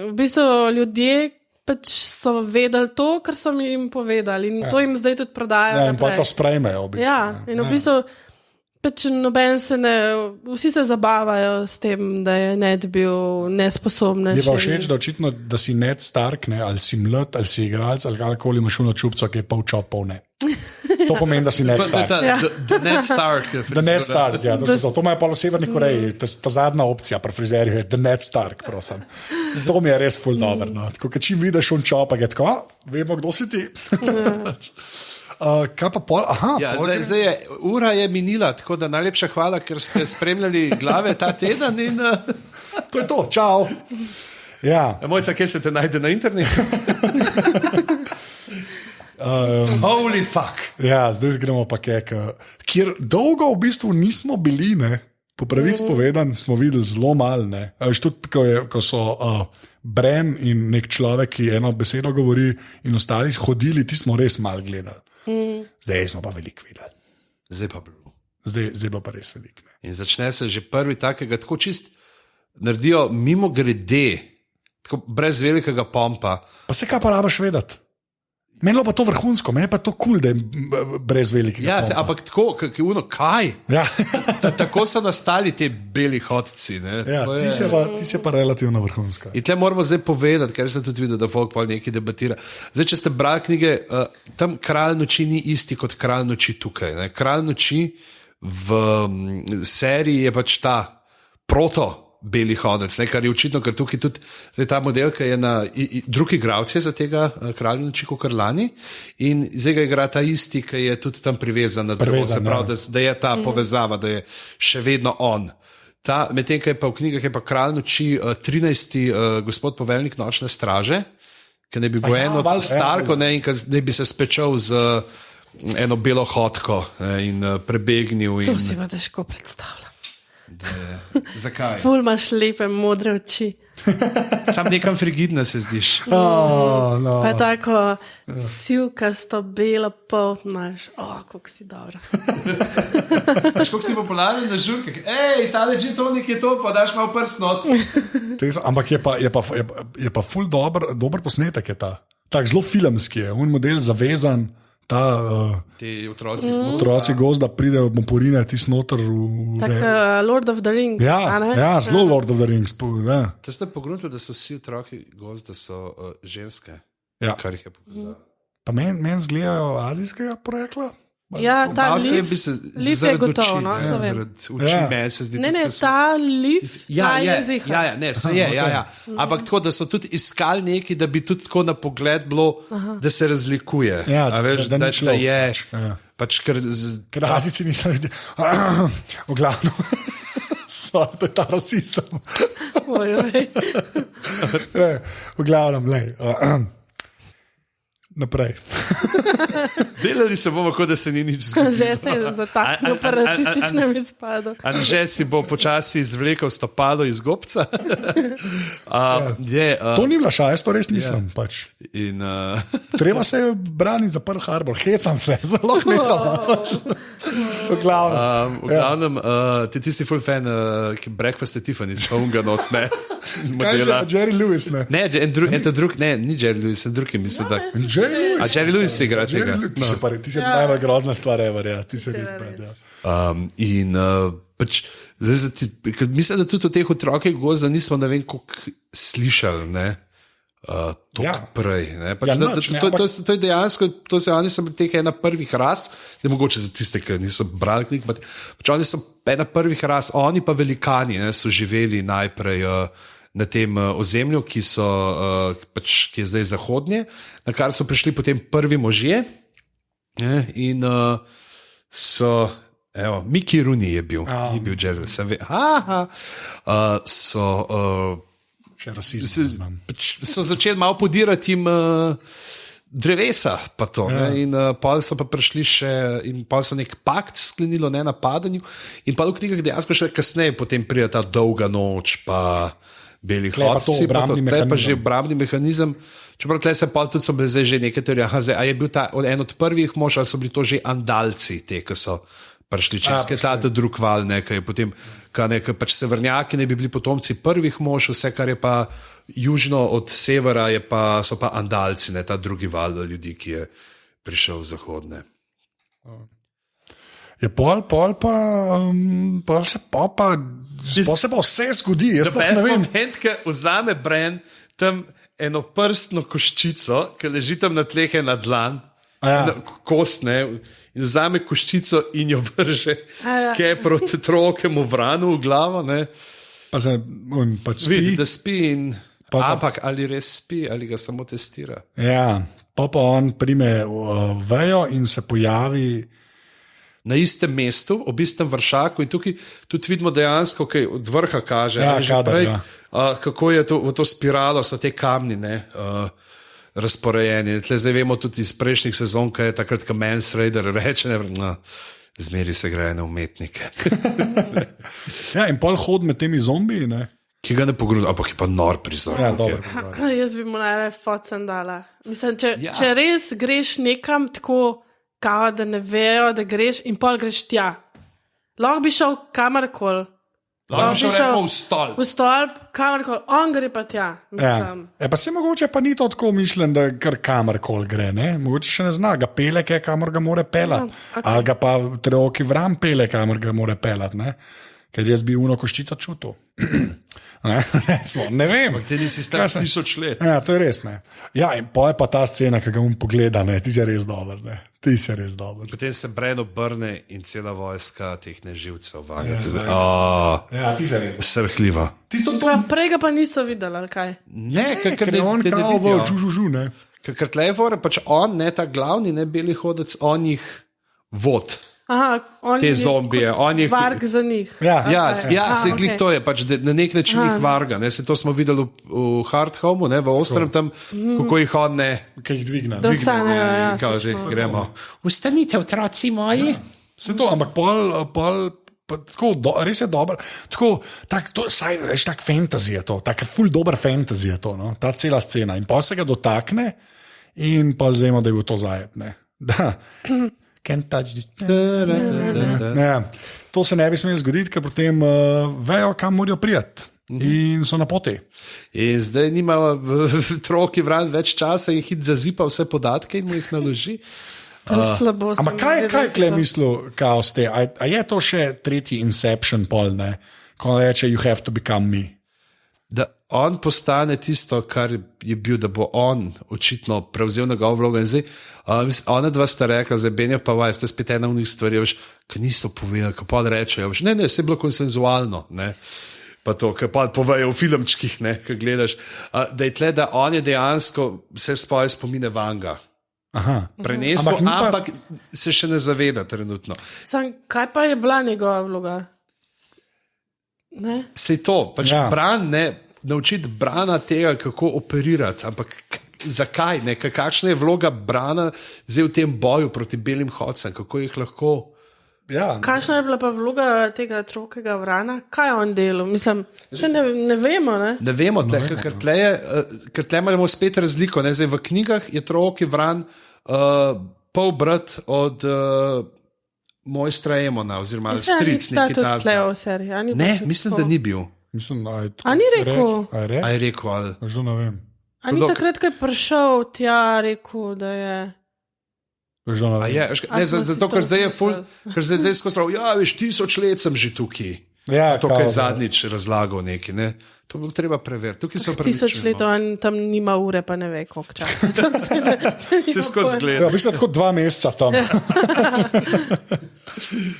v bistvu ljudje pač so vedeli to, kar so jim povedali, in to jim zdaj tudi prodajajo. Ja, in pa naprej. to sprejmejo. V bistvu, Ja, ne. in v bistvu pač noben se ne, vsi se zabavajo s tem, da je Ned bil nesposoben. Je pa všeč, da očitno, da si Ned Stark, ne, ali si mlad, ali si igralec, ali karkoli imaš uno čupco, ki je pol čop, pol ne. To pomeni, da si Ned Stark. Ja. Ned Stark. The Ned Stark, ja, to ima pa v Severni Koreji, ta zadnja opcija pri frizerju je The Ned Stark, prosim. To mi je res ful dobro. No. Tako, če vidiš on čopa, je tako, vemo, kdo si ti. Kaj pa pol? Aha, Ja, pol gre- zdaj je, ura je minila, tako da najlepša hvala, ker ste spremljali glave ta teden. In, to je to, čau. Ja, Mojca, kje se te najde na internetu? Holy fuck! ja, zdaj gremo pa kek, kjer dolgo v bistvu nismo bili, ne. Po pravici povedan, smo videli zelo malo. Tudi, ko so Bran in nek človek, ki eno besedo govori, in ostali hodili, ti smo res malo gledali. Zdaj smo pa veliko videli. Zdaj pa bilo. Zdaj bo pa res veliko. In začne se že prvi takega, tako čist naredijo mimo grede, tako brez velikega pompa. Pa se kaj pa rabaš vedeti? Meni je pa to vrhunsko, meni je pa to kul, da je brez velikega. Ja, pompa. ampak tako, kaj? Ja, Tako so nastali ti beli hodci. ja, To ti si pa relativno vrhunska. In tle moramo zdaj povedati, ker sem tudi videl, da folk pa nekaj debatira. Zdaj, če ste brali knjige, tam Kralj noči ni isti kot Kralj noči tukaj. Ne? Kralj noči v seriji je pač ta proto-beli hodec, ne? Kar je očitno, ker tukaj tudi zdaj ta modelka je na drugi igralci za tega Kralj noči kot Lani in zdaj ga igra ta isti, ki je tudi tam privezan na drevo. Se pravi, da je ta povezava, da je še vedno on. Medtem, ko je pa v knjigah je pa Kralj noči 13. Gospod poveljnik nočne straže, ki ne bi bil eno Starko, ne, in ki ne bi se spečal z eno belo hodko in prebegnil. To si pa težko predstavljam. Zakaj? Ful imaš lepe modre oči. Sam nekam frigidna se zdiš. No. Pa tako sivkasto belo polt imaš. Kako si dobra. Kako si popularen na žurkah? Ej, ta leži tonik je to, pa daš malo prst not. Ampak je pa ful dober posnetek je ta. Tak zelo filmski je, un model zavezan. Ti otroci. Otroci gozda pridejo, bomo porine tisti noter. Tako Lord of the Rings. Ja, zelo Lord of the Rings. Ja. To ste pogrunili, da so vsi otroci gozda so ženske. Ja. Kar jih je pokazalo. Pa meni zgledajo azijskega porekla. Ja, ta lif je gotovo, no, to vem. Zaradi oči meni se zdi. Ne, ta lif, Ja, ta je, jezik. ja, ne, se je, ja. Ampak tako, da so tudi iskali nekaj, da bi tudi tako na pogled bilo, da se razlikuje. Ja, a veš, da ni da človek, je. ja. Pač, Ker Azijci niso ljudje. V glavnem. To je ta rasizem. Ojoj. V glavnem, lej. naprej. Delali se bomo, kot da se ni nič zgodilo. Že se je zataknil po rasističnem izpadu. Anže si bo počasi izvlekel stopalo iz gobca. To ni bila šala, jaz to res mislim. Pač. Treba se je braniti za Pearl Harbor, hecam se, zelo nekaj. V glavnem, ti si full fan Breakfast at Tiffany's, unga not, ne? Jerry Lewis, ne? Ne, ni Jerry Lewis, en drug je mislim, da... Jerry Lewis se igra tega. Ti si najbolj grozna stvar, ja. Ti si res bad, ja. Pač, mislim, da tudi o teh otrokih gozda nismo, ne vem, koliko slišali, ne? Prej. To je dejansko, to se oni so teh ena prvih ras, ne mogoče za tiste, ki niso brali knjig, pač oni so ena prvih ras, oni pa velikani, ne, so živeli najprej na tem ozemlju, ki je zdaj zahodnje, na kar so prišli potem prvi možje, ne, in so, evo, Mickey Rooney je bil, ni bil Jerry, sem ve, še rasizem. So začeli malo podirati jim drevesa, pa to. In pol so pa prišli še, in pol so nek pakt sklenilo, ne, napadanju. In pa v knjigah dejansko še kasneje potem pride ta dolga noč, pa beli hlapci, pa že obrambni mehanizem. Čeprav tle se pa tudi so bili zdaj že nekaj teorije. A je bil ta en od prvih mož, ali so bili to že Andalci, te, ki so prišli čez ta drug val, nekaj potem, nekaj pač severnjaki ne bi bili potomci prvih mož, vse, kar je pa južno od severa, so pa Andalci, ne, ta drugi val ljudi, ki je prišel v zahodne. Je pol se pa vse zgodi. Jaz pa ne vem. Moment, ki vzame Bran tam eno prstno koščico, ki leži tam na tleh na dlan, kost, ne, in vzame koščico in jo vrže, ki je proti trokemu vranu v glavo. Ne. Pač vidi, da spi, ampak ali res spi, ali ga samo testira. Ja, pa on prime vejo in se pojavi na istem mestu, ob istem vršaku, in tukaj tudi vidimo dejansko, kaj od vrha kaže, kako je v to spiralo, so te kamni, ne, razporejeni. Zdaj vemo tudi iz prejšnjih sezon, kaj je takrat, ko Mans Raider reče, zmeri se greje na umetnike. In pol hod med temi zombiji, ne? Ki ga ne pogrudi, ampak je pa nor prizor. Jaz bi mu najraje focen dala. Mislim, če res greš nekam tako, kao, da ne vejo, da greš, in pol greš tja. Lahko bi šel kamorkoli. Lahko bi šel recimo v stolp. V stolp, kamorkoli, on gre pa tja. Pa se mogoče pa ni to tako mišljen, da kar kamorkoli gre, ne? Mogoče še ne zna, ga pele, kamor ga more pelati. Ali ga pa v treoki vram pele, kamor ga more pelati, ne? Ker jaz bi uno koščito čutil. Ne vem. Ti nisi star 1000 let. Ja, to je res, ne. Ja, in pa je pa ta scena, ki ga pogleda, ne, ti si res dober, ne. Ti si res dober. Potem se Bran obrne in cela vojska teh neživcev vaga. Ja, ti si res dober. Srhljiva. Prej ga pa niso videli, ali kaj? Ne, ker je on kao v žužužu, ne. Ker tle je vore, pač on, ne, ta glavni, ne, beli hodec, on jih vod. Aha, te zombije. Varg za njih. Se glih to je, pač, na nek način jih varga. Se to smo videli v Hard Homeu, v Ostrem tam, kako jih on ne... Kaj jih dvigne. Da ostanejo, ja. Kaže, gremo. Ustanite, otroci moji. Se to, ampak tako, res je dobro. Tako, tak fantasy je to, tak ful dober fantasy je to, no? Ta cela scena. In pa se ga dotakne in pa zvemo, da je bil to zajeb, ne. Da. Can't touch this. To se ne bi smelo zgoditi, ker potem vejo, kam morajo priti. In so na poti. In zdaj nima troki vran več časa in hit zazipa vse podatke in mu jih naloži. Ampak kaj je mislil, kao ste? A je to še tretji Inception pol, ne? Ko reče, you have to become me. Da on postane tisto, kar je bil, da bo on očitno prevzel njegov vlogo. In zdaj, ona dva sta rekla, zdaj Benjev pa vaj, ste spet ena v njih stvari, ki niso povedali, ki pa rečejo, ne, vse je bilo konsenzualno, ne. Pa to, kar pa povejo v filmčkih, ne, ki gledaš, da je tle, da on je dejansko vse svoje spomine vanga. Prenesel, ampak se še ne zaveda trenutno. Kaj pa je bila njegova vloga? Sej to, pač Bran, ne, naučiti Brana tega, kako operirati, ampak zakaj, ne? Kakšna je vloga Brana zdaj v tem boju proti belim hodcem, kako jih lahko. Ja. Kakšna je bila pa vloga tega trokega vrana? Kaj je on delal? Mislim, ne vemo. Ne vemo, ker tle imamo spet razliko. Ne? Zdaj, v knjigah je troki vran pol brat od mojstra Emona, oziroma stric neki tasga. Ne, mislim, da ni bil. Mislim, a ni rekel? A je rekel, ali? Že ne vem. A ni takrat, ko je prišel tja, rekel, da je... Zato, ker zdaj je zdaj skozi ja, veš, 1000 let sem že tukaj. Ja, to, kar je zadnjič razlagal neki. Ne? To bo treba preveriti. 1000 let, on tam nima ure, pa ne ve, koliko časa. Se skozi gleda. Ja, mislim, tako 2 meseca tam.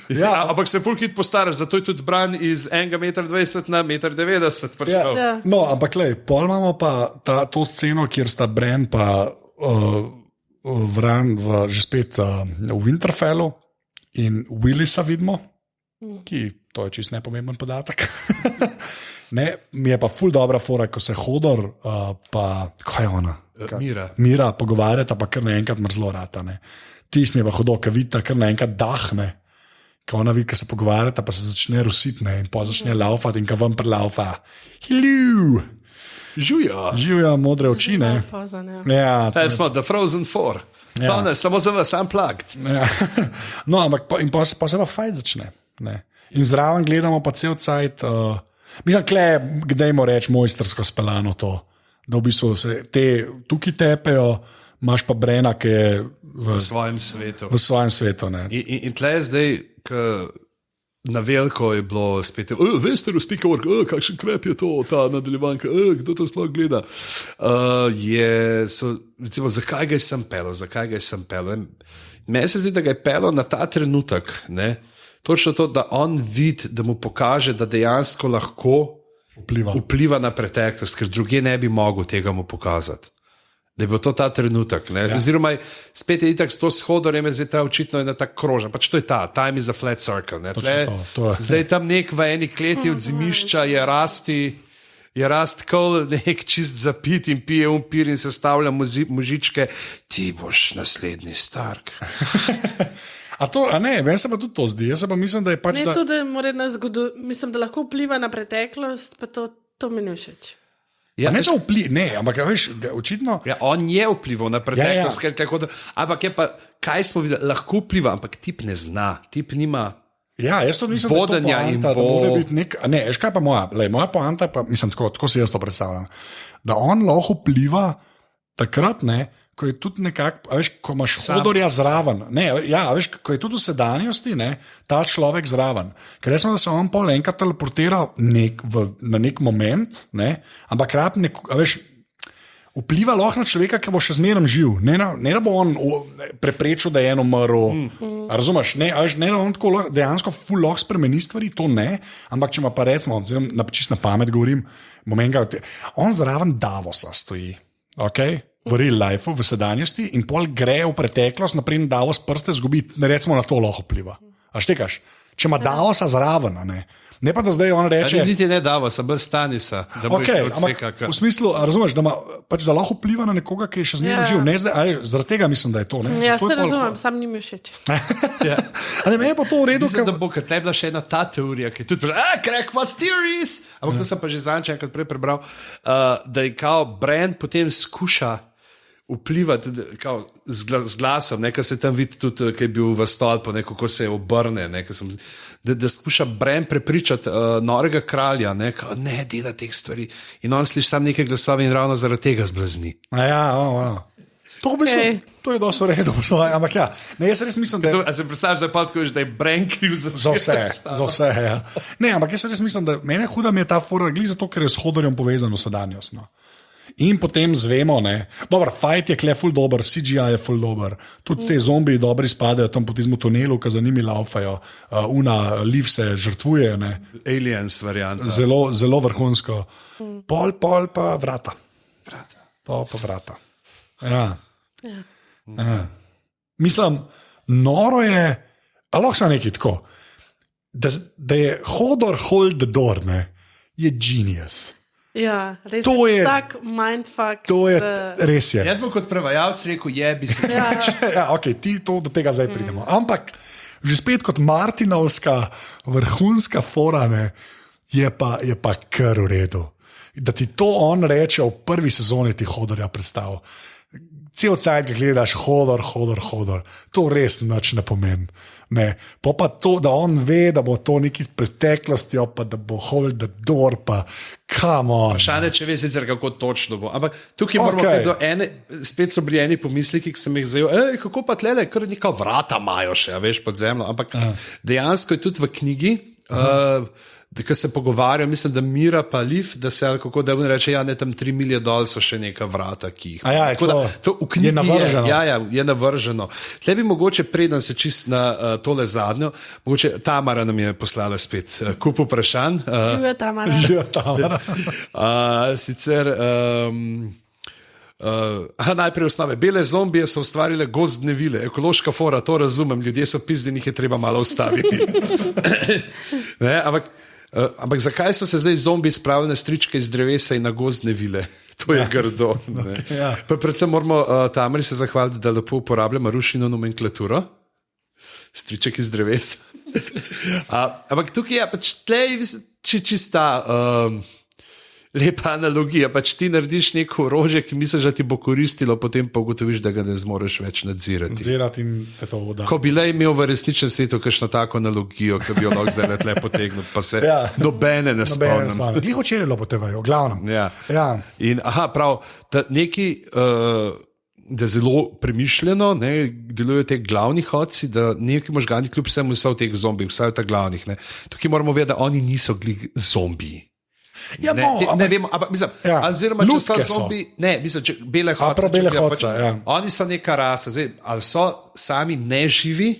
Ja, ampak se pol hit postaraš, zato je tudi Bran iz 1,20 m na 1,90 m prišel. Ja. No, ampak pol imamo pa to sceno, kjer sta Bran pa Vran že spet v Winterfellu in Willisa vidimo, ki to je čist nepomemben podatek. Ne, mi je pa ful dobra fora, ko se Hodor pa, kaj je ona? Mira pogovarjata, pa kar naenkrat mrzlo rata. Tis mi je pa Hodor, ki vidita kar naenkrat dahne, ko ona vidi, ko se pogovarjata, pa se začne rusitne in pa začne laufati in ko vam prelaufa. Hello! Živijo modre oči. Ja, smo The Frozen 4. Ja. Samo za vas, unplugged. Ja. No, ampak pa se pa fajt začne. Ne. In zraven gledamo pa cel cajt. Mislim, kdaj mo reči mojstrsko speljano to, da v bistvu se te tukaj tepejo, imaš pa Brena, ki je v svojem svetu. V svojem svetu, ne. In tle je zdaj, na veliko je bilo spet, veste, speak-org, kakšen krep je to, ta nadaljevanka, kdo to sploh gleda. Recimo, zakaj ga je sem pel? Meni se zdi, da ga je pelo na ta trenutek, ne? Točno to, da on vidi, da mu pokaže, da dejansko lahko vpliva na preteklost, ker druge ne bi mogel tega mu pokazati. Da je bil to ta trenutek. Ja. Oziroma, spet je itak s to shodorjem, zdaj ta očitno je na tak krožen. Pač to je ta, time is a flat circle. Zdaj tam nek v eni kleti od zimišča je kol nek čist zapit in pije umpir in sestavlja možičke. Ti boš naslednji Stark. Meni se pa tudi to zdi. Jaz pa mislim, da je pač... Ne, tudi mislim, da lahko vpliva na preteklost, pa to mi ne všeč. Ja, ne, to vpliva, ampak veš, očitno. Ja, on je vplival na preteklost, ampak je pa, kaj smo videli, lahko vpliva, ampak tip ne zna, tip nima. Ja, jaz to mislim, vodenja da in mora biti nek. Ne, veš kaj pa moja poanta, pa mislim, tako si jaz to predstavljam. Da on lahko vpliva takrat, ne, ko je tudi nekako, veš, ko imaš Hodorja zraven. Ne, ja, veš, ko je tudi v sedanjosti, ne, ta človek zraven. Ker jaz sem, da se on pol enkrat teleportira na nek moment, ne, ampak veš, vpliva lahko na človeka, ki bo še zmeraj živ. Ne da bo on preprečil, da je eno umrl. Razumeš? Ne da on tako dejansko ful lahko spremeni stvari, to ne. Ampak če ima pa recimo, čist na pamet govorim, on zraven Davosa stoji. Okay? V real life, v sedanjosti, in pol gre v preteklost, naprej Davos prste zgubi, recimo na to lahko vpliva. A štekaš? Če ima Davosa zraven, ne pa da zdaj on reče. Ja, niti ne Davosa, brez Stanisa. V smislu, razumeš, da lahko vpliva na nekoga, ki je še zmeraj živ. Zaradi tega mislim, da je to. Ja, se razumem, sam ni mi všeč. Meni pa to v redu. Mislim, da bo tle bila še ena ta teorija, ki je tudi crackpot theories. Ampak to sem pa že zadnjič enkrat prej prebral, da je kao Bran potem skuša vplivati z glasom, nekaj se tam vidi tudi, ki je bil v stolpu, kako se je obrne, da skuša Bran prepričati norega kralja, ne dela teh stvari. In on sliši sam neke glasove in ravno zaradi tega zblazni. To je dosto redo, ampak ja. Ne, jaz res mislim, da... A se predstavljaš, da je Bran kriv za vse, ja. Ne, ampak jaz res mislim, da mene huda mi je ta fora, glih zato, ker je s Hodorjem povezano sedanjost, no. In potem zvemo, fight je kle ful dober, CGI je ful dober, tudi te zombiji dobri spadajo tam po tizmu tunelu, ki za njimi laufajo, Liv se žrtvuje, Aliens varianta. Zelo, zelo vrhunsko. Pol pa vrata. Pol pa vrata. Ja. Mislim, noro je, ali lahko sem nekaj tako, da je Hodor hold the door, je genius. Ja, res To je- tak mindfuck. To je da- res je. Jaz sem kot prevajalec rekel, jebi se. Ja, okay, do tega zdaj pridemo. Ampak že spet kot Martinovska vrhunska forane je pa kar v redu. Da ti to on reče v prvi sezoni, ti Hodorja predstavlja. Cel cajt, ki gledaš, Hodor, to res nič ne pomeni. Ne. Pa to, da on ve, da bo to neki s preteklostjo, pa da bo hold the door, pa come on. Vprašanje, če veš, sicer kako točno bo. Ampak tukaj moramo Okej. spet so bili eni pomisleki, ki sem jih zajel, kako pa tle, kar neka vrata imajo še, a veš, pod zemljo. Ampak dejansko je tudi v knjigi, da se pogovarjajo, mislim, da Mira pa Liv, da se kako da on reče, ja, ne, tam 3 milje dol so še neka vrata, ki jih. A ja, je Tako da, to v knjigi je navrženo. je navrženo. Tle bi mogoče, preden se čist na tole zadnjo, mogoče Tamara nam je poslala spet kup vprašanj. Živijo Tamara. Ja, Tamara. Sicer najprej osnove. Bele zombije so ustvarile gozdne vile, ekološka fora, to razumem, ljudje so pizdi, jih je treba malo ustaviti. Ne, ampak zakaj so se zdaj zombi spravili na stričke iz drevesa in na gozdne vile? To je grdo. Ja. Pa predvsem moramo Tamari se zahvaliti, da lepo uporablja Marušino nomenklaturo. Striček iz drevesa. Ampak tukaj je pač tlej čista lepa analogija. Pač ti narediš neko orožje, ki misliš, da ti bo koristilo, potem pa ugotoviš, da ga ne zmoreš več nadzirati. Zirati in te to voda. Ko bi le imel v resničnem svetu kakšno tako analogijo, ki bi jo lahko zdaj le potegnil, pa se nobene ne spomnim. Glih včeraj je bilo po TV-ju, glavnem. Ja. Ja. In prav, da neki. Da zelo premišljeno delujejo te glavni hodci, da neki možgani, kljub vsemu, so v teh zombijih, vsaj v teh glavnih. Ne. Tukaj moramo vedeti, da oni niso zombiji. Ja, ne vemo, ampak mislim, oziroma, če so zombi, mislim, če bele hodce. Prav bele hodce, ja. Oni so neka rasa, zdaj, ali so sami neživi,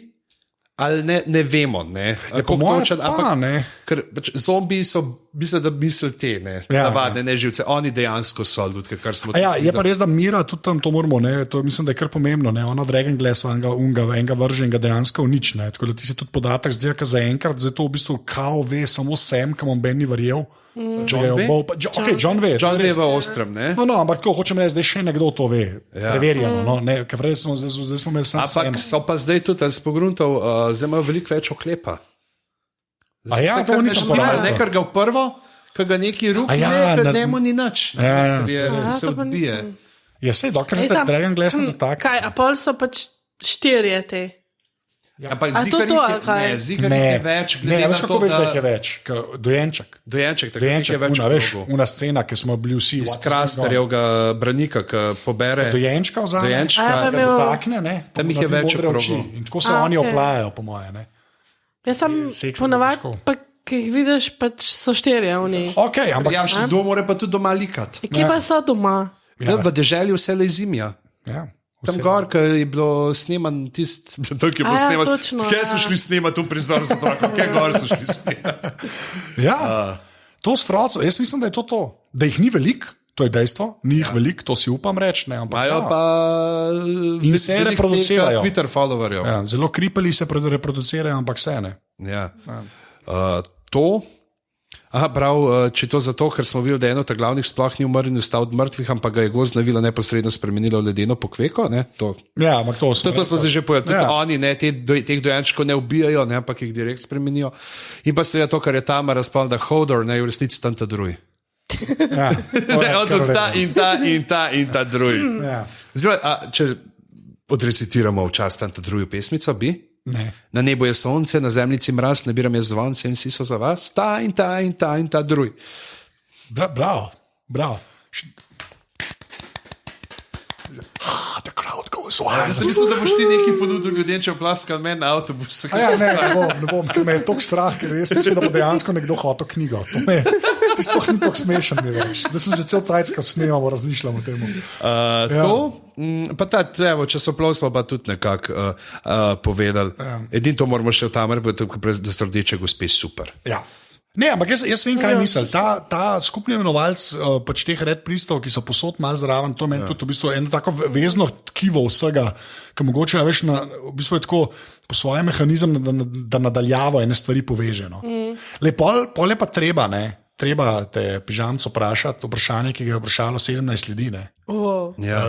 ali ne vemo. Ne. Po mojem pa, ne. Ker pač zombiji so, mislim, da mislijo te, navadne neživce. Oni dejansko so ljudke, kar smo tudi. Ja, je pa res, da Mira tudi tam to moramo, to mislim, da je kar pomembno. Ona Dragon Glass, enega vrže in ga dejansko unič. Tako da ti se tudi podatek zdaj, ker zaenkrat, zdaj to v bistvu kao ve samo Sam, kam on Ben ni verjel. John ve. John ve v ostrem, ne? No, ampak tako hočem reči, zdaj še nekdo to ve. Preverjeno, ker zdaj smo imeli sam Sam. Ampak so pa zdaj tudi, ali spogruntov, zdaj imajo veliko več oklepa. A ja, to nisem porabil. Nekaj ga v prvo, ko ga neki ruki ker njemu ni nič. Se odbije. Ja, sej, dokler se Dragon Glass ne dotakne. Kaj, a pol so pač 4 te. Ja, pa zigar je več. Ne, veš kako veš, da je več? Dojenček, je več. Veš, una scena, ki smo bili vsi iz Krasterjevega branika, ki pobere dojenčka vzame, dojenčka se ga dotakne, ne? Tam jih je več oči. In tako se oni oplajajo, po moje, ne? Jaz sem ponavadi, pa ki jih vidiš, pač so 4 oni. Okay, ampak ja, kdo mora pa tudi doma likati. Kje pa so doma? V deželi vse le zimja. Ja. Tam gor, ki je bilo sneman tisti, ki je bilo sneman. Kje so šli snemati v prizor za to? Kje gor so šli snemati? Ja, to s Frocom, jaz mislim, da je to. Da jih ni veliko, to je dejstvo, ni jih veliko, to si upam reči. Imajo pa in se reproducirajo. Twitter followerjev. Ja, zelo kripeli se reproducirajo, ampak se ne. Ja. To. Prav, če to zato, ker smo videli, da eno od glavnih sploh ni umrl in ostal od mrtvih, ampak ga je gozdna vila neposredno spremenila v ledeno pokveko. Ja, ampak to smo se že povedali. Ja. Oni teh dojenčkov ne ubijajo, ampak jih direkt spremenijo. In pa seveda to, kar je Tamara razpala, da Hodor ne je v resnici tam ta drugi. Ja, in ta drugi. Ja. Če odrecitiramo včasih tam ta drugi pesmico, bi? Ne. Na nebu je sonce, na zemljici mraz, nabiram je zvonce in vsi so za vas, ta in ta drugi. Bravo. The crowd goes wild. Jaz sem mislil, da boš ti nekaj ponudil ljudem, če oplaskal meni na avtobusu. Ne bom, ker me je toliko strah, ker jaz mislim, da bo dejansko nekdo hotel knjigo. Ti sploh ni tako smešen mi več. Zdaj sem že cel cajt, ko snemamo, razmišljam o tem. Pa časoplo smo pa tudi nekako povedali. Edino to moramo še v Tamari, da so rdeče gospe super. Ja. Ne, ampak jaz vem, kaj mislim. Ta skupni imenovalec pač teh red pristov, ki so posod malo zraven, to meni tudi v bistvu eno tako vezno tkivo vsega, ki mogoče veš, v bistvu je tako po svojem mehanizem, da nadaljavo ene stvari poveže. No. Pol je pa treba, ne. treba te pižamco vprašati vprašanje, ki ga je vprašalo 17 ljudi. Ja.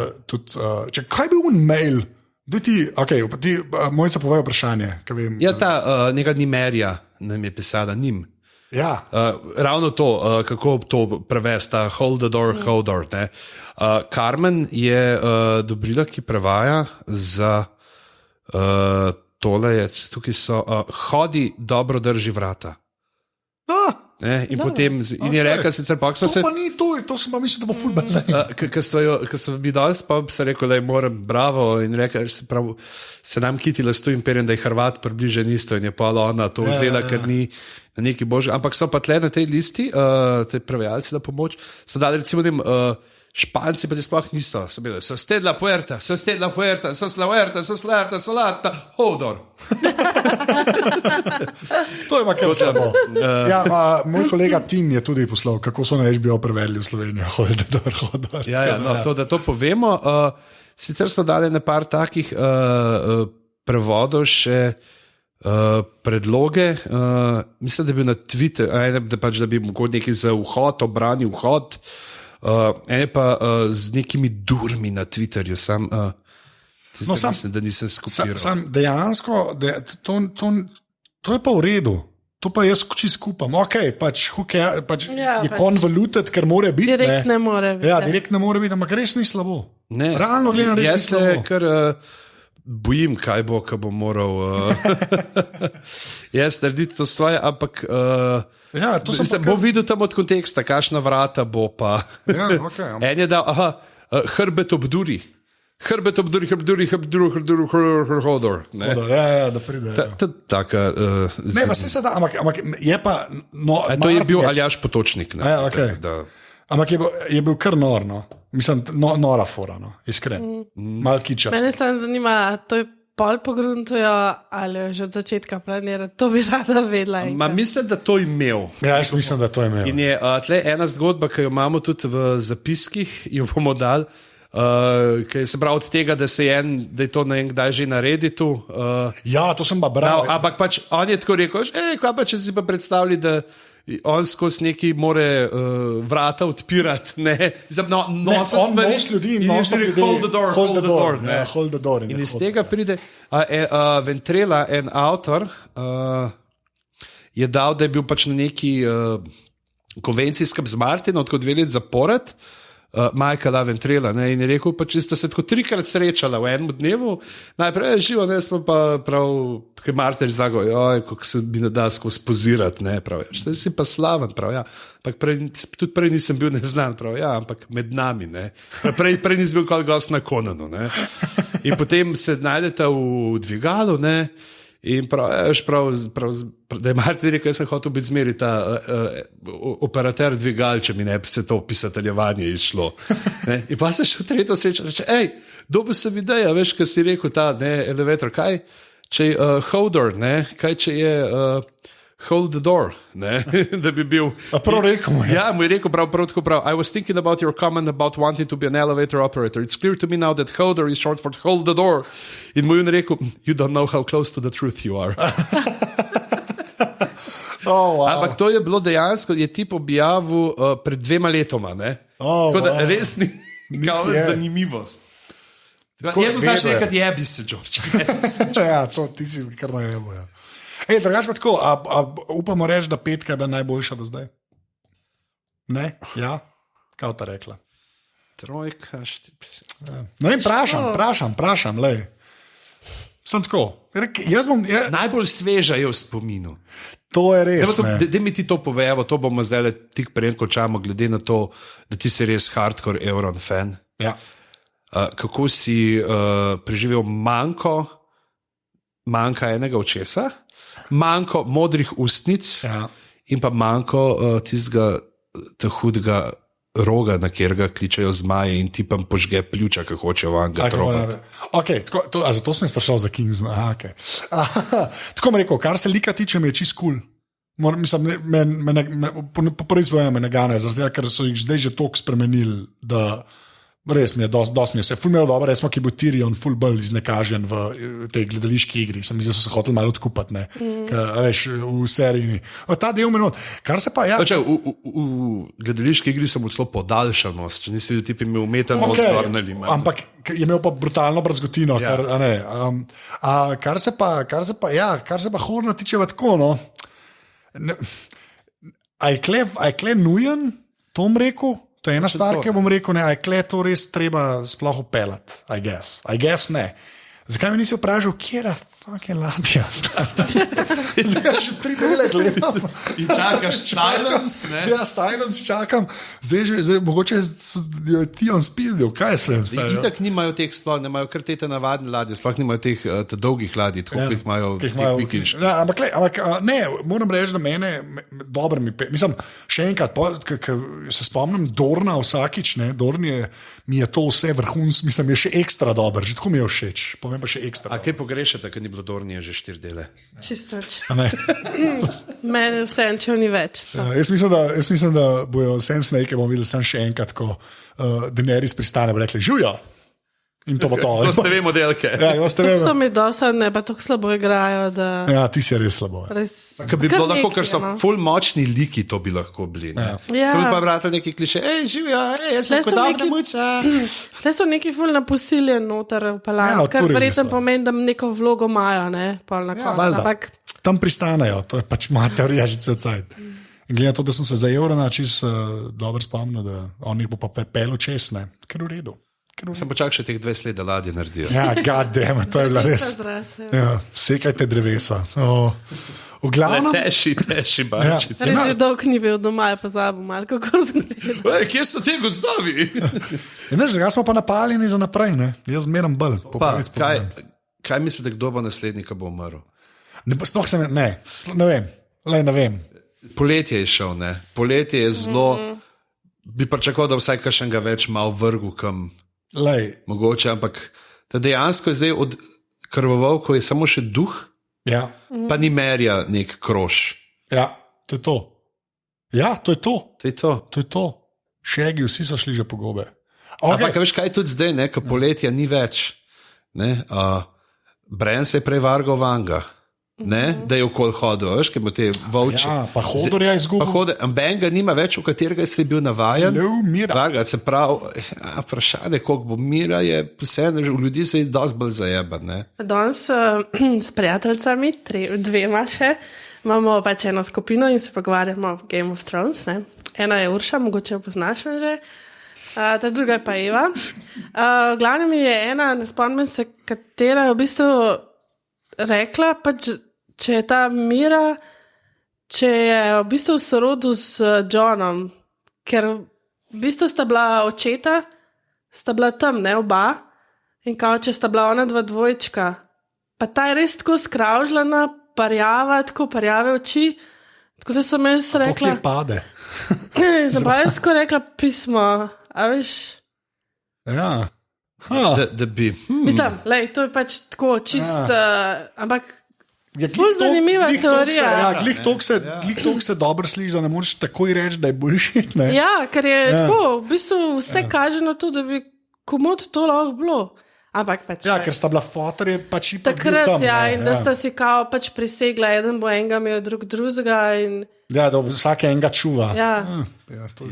Kaj je bil un mail? Mojca povej vprašanje. Ja, ta neka Nimerja nam je pisala, njim. Ja. Ravno to, kako to prevesti, hold the door, holder. Carmen je dobrila, ki prevaja za tole, tukaj so, hodi, dobro drži vrata. In potem je rekel, sicer pa smo se. To pa ni to sem pa mislil, da bo fulbal. Ko so mi danes, pa se rekel, da je moram bravo in rekel, se nam kitila s tujim perjem, da je Hrvat približen isto in je pa ona to vzela, ker ni na neki božji. Ampak so pa tle na tej listi, te prevajalci na pomoč, so dali recimo tem Španci, pa ti sploh niso. So stedla puerta, so solata, hodor. To je kar slabo. Moj kolega Tim je tudi poslal, kako so na HBO prevedli v Slovenijo. Hodor. Da to povemo. Sicer so dali na par takih prevodov še predloge. Mislim, da bi na Twitter, da bi mogoče nekaj za vhod, obranil vhod. Ene pa z nekimi durmi na Twitterju, mislim, da nisem skupiral. Dejansko, to je pa v redu, to pa jaz skupam. Okay, je convoluted, ker mora biti. Direkt ne more biti. Ja, direkt ne more biti, ampak res ni slabo. Realno gledano, res ni slabo. Jaz se kar bojim, kaj bo, ko bom moral jaz narediti to svoje, ampak bom videl tam od konteksta, kakšna vrata bo pa. En je dal, hrbet obduri. Hodor. Da pride. Taka. Ne, pa se da, ampak je pa. To je bil Aljaž Potočnik. Ampak je bil kar norno. Mislim, nora fora, iskren. Mal kičast. Mene samo zanima, to je pol pogruntujo ali že od začetka planirati, to bi rada vedela. Mislim, da to imel. Ja, jaz mislim, da to imel. In je tle ena zgodba, ki jo imamo tudi v zapiskih, jo bomo dali, ki se pravi od tega, da je to na en kdaj že naredi tu. Ja, to sem pa bral. Ampak pač on je tako rekel, kaj pa če si pa predstavljali, da on skozi neki more vrata odpirati, on nos ljudi in nos ljudi, hold the door. In iz tega pride Ventrela, en avtor, je dal, da je bil pač na neki konvencijskem z Martinom, odkud 2 leti zapored, Michaela Ventrela, in je rekel, pač sta se tako 3-krat srečala v enem dnevu, najprej je živo, smo pa prav, ker Martin je zago, kako se bi ne da skozi pozirati, prav, zdaj si pa slaven, prav, tudi prej nisem bil neznan, prav, ampak med nami, prej nisem bil kot gost na Conanu, in potem se najdete v dvigalu, in prav, da je Martin rekel, jaz sem hotel biti zmeri ta operater dvigal, če mi ne bi se to pisateljevanje išlo. In pa se še v tretjo srečo reče, dobil sem ideja, veš, kaj si rekel ta elevator, kaj, če je holder, kaj, če je hold the door, da bi bil. Prav rekel mu je. Ja, mu je rekel prav. I was thinking about your comment about wanting to be an elevator operator. It's clear to me now that holder is short for hold the door. In mu je rekel, you don't know how close to the truth you are. Wow. Ampak to je bilo dejansko, je tip objavil pred 2 letoma. Tako da res ni zanimivost. Jaz sem znaš nekaj jebi se, George. Ja, to ti si kar najebo, ja. Drugač pa tako, upamo reči, da petka je bila najboljša do zdaj? Ne? Ja? Kaj ta rekla? Trojka, Vprašam, lej. Sem tako. Najbolj sveža je v spominu. To je res. Da mi ti to povejo, to bomo zdaj tik prej končamo, glede na to, da ti si res hardcore Euron fan. Ja. Kako si preživel manjka enega očesa, manjko modrih ustnic in pa manjko tistega hudega roga, na katerega kličejo zmaje in ti pa požge pljuča, ki hoče van ga tropati. Zato sem sprašal za Kingsman. Tako mi rekel, kar se lika tiče, mi je čist cool. Po prvi svojem me ne gane, ker so jih zdaj že toliko spremenili, da Res mi je, dosti mi je vse. Ful mi je dobro, resmo, ki bo Tyrion ful bolj iznekažen v tej gledališki igri. Sem mislil, da so se hoteli malo odkupati, ne. Veš, v seriji. Ta del minut. Kar se pa, ja. V gledališki igri sem celo podaljšanost, če nisi ti imel umetno zgornjali. Ampak je imel pa brutalno brazgotino, Ja. kar se pa Horna tiče tako, no. A je kle nujen, to bom rekel? To je ena stvar, ki bom rekel, ne, a je kle to res treba sploh upeljati, I guess ne. Zakaj mi nisi vprašal, kje je fucking ladja? Zdaj že 3 dele gledam. In čakaš silence, ne? Ja, silence čakam. Zdaj mogoče je Tion spizdil, kaj se vem. Itak nimajo teh sploh, nemajo kar te navadne ladje, sploh nimajo teh dolgih ladij, tako kot jih imajo teh vikinških. Ja, ampak ne, moram reči, da mene dobro mislim, še enkrat, se spomnim Dorna vsakič, ne, Dorn mi je to vse vrhunsko, mislim, je še ekstra dober, že tako mi je všeč, povem pa še ekstra. A kaj pogrešate, ker ni bilo Dornije že 4 dele? Čisto več. Mene vstajam, če ni več. Jaz mislim, da bojo Sand Snake, bomo videli sem še enkrat, ko Daenerys pristane, bo rekli, živjo! In to bo to. To ste vemo delke. Ja, To so mi dosadne, pa tako slabo igrajo, da... Ja, ti si res slabo. Ker bi bilo lahko, ker so ful močni liki, to bi lahko bili. Ja. Sem pa bral neki kliše, živjo, jaz sem kot dobra muča. Tle so neki ful naposilje noter v Palanu, kar verjetno pomeni, da neko vlogo imajo, ne, pol na koncu. Tam pristanejo, to je pač moja teorija že cel cajt. In glede na to, da sem se za Evrona čisto dobro spomnil, da on jih bo pa prepelo čez, ne, ker v redu. Sem počakal še teh 2 let, da ladje naredijo. Ja, goddamn, to je bila res. Ja, sekajte drevesa. V glavnem... Teši bančice. Res že dolgo ni bil doma, je pozabil malo, kako zgleda. Kje so te gozdovi? Jaz smo pa napaljeni za naprej, ne? Jaz zmeram bolj. Kaj mislite, kdo bo naslednji, ko bo umrl? Sploh se ne vem. Poletje je šel, ne? Poletje je zelo... Bi pričakoval, da vsaj kakšnega več malo vrgu kam... Mogoče, ampak dejansko je zdaj od krvovolkov je samo še duh, ja. Pa ni merja nek kroš. Ja, to je to. Ja, to je to. To je to. Šegi, vsi so šli že po gobe. Ampak veš, kaj je tudi zdaj, ne, ko poletja ni več. Bren se je prej vargal vanga. Ne, da je okoli hodil, veš, ki ima te volče. Ja, pa hodorja izgubil. Benga nima več, v katerega si bil navajen. Mira. Se pravi, vprašanje, koliko bo mira, je vseeno, v ljudi se je dosti bolj zajeban. Danes s prijateljicami, 2 še, imamo pač eno skupino in se pogovarjamo o Game of Thrones. Ne. Ena je Urša, mogoče jo poznaš že. Ta druga je pa Eva. Glavno mi je ena, ne spomnim se, katera je v bistvu rekla, pač, če je ta Mira, če je v bistvu v sorodu s Johnom, ker v bistvu sta bila očeta, sta bila tam, ne, oba, in kao, če sta bila ona 2 dvojčka, pa ta je res tako skravžljena, tako parjave oči, tako da sem jaz rekla... Kako pade? Sem pa jaz rekla pismo, a veš... Ja... Da bi... Mislim, to je pač tako čist, ampak ful zanimiva teorija. Glih toliko se dobro sliši, da ne moreš takoj reči, da je bullshit. Ja, ker je tako, v bistvu vse kaže na to, da bi komod to lahko bilo. Ampak pač... Ja, ker sta bila fotorje pač ipak takrat, ja, in da sta si kao pač prisegla, eden bo enega imel drugega in... Ja, da vsake enega čuva. Ja. To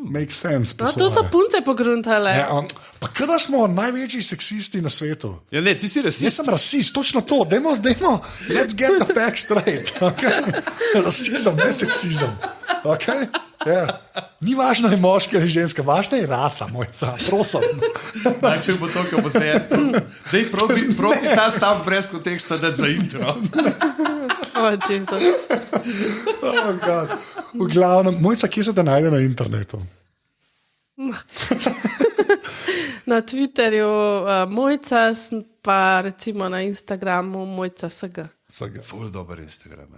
make sense. No, to so punce pogruntale. Ja, pa kada smo največji seksisti na svetu? Ja, ne, ti si rasist. Jaz sem rasist, točno to. Dajmo, let's get the facts straight. Okay? Rasizem, ne seksizem. Okay? Yeah. Ni važno, je moški ali ženska, važna je rasa, mojca, prosim. Če bo to, ko bo zdaj. Dej, probi ta stav brez konteksta dati za intro. V glavnem, mojca, kje se te najde na internetu? Na Twitterju mojca, pa recimo na Instagramu mojca SG. Ful dober Instagram.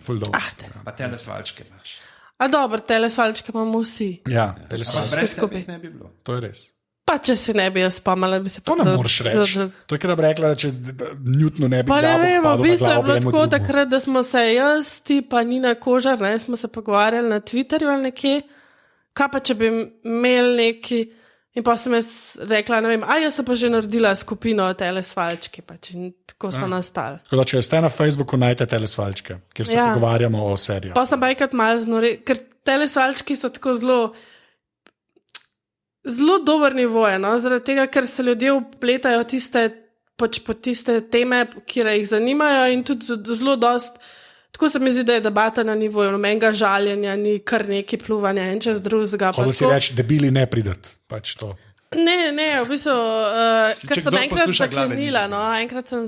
Pa tele svalčke imaš. A dobro, tele svalčke imamo vsi. Ja, tele svalčke. Brez skupaj ne bi bilo. To je res. Pa če si ne bi jaz spomnila, bi se pa... To ne moreš reči. To je, kar bi rekla, da če Newtonu ne bi pa glavo padlo na glavo. Pa ne vem, v bistvu je bilo tako takrat, da smo se jaz, ti pa Nina Kožar, smo se pogovarjali na Twitterju ali nekje. Kaj pa, če bi imeli neki... In pa sem jaz rekla, ne vem, jaz sem pa že naredila skupino telesvalčki, pač in tako so nastali. Tako da, če ste na Facebooku, najdete telesvalčke, kjer se pogovarjamo o serijah. Pa sem pa enkrat malo znorela, ker telesvalčki so tako zelo dober nivo, no? Zaradi tega, ker se ljudje upletajo po tiste teme, ki jih zanimajo in tudi zelo dost. Tako se mi zdi, da je debata na nivoju, nobenega žaljenja, ni kar neki pluvanja en čez drugega. Hoče si reči, debili ne pridete, pač to. Ne, v bistvu, ker sem enkrat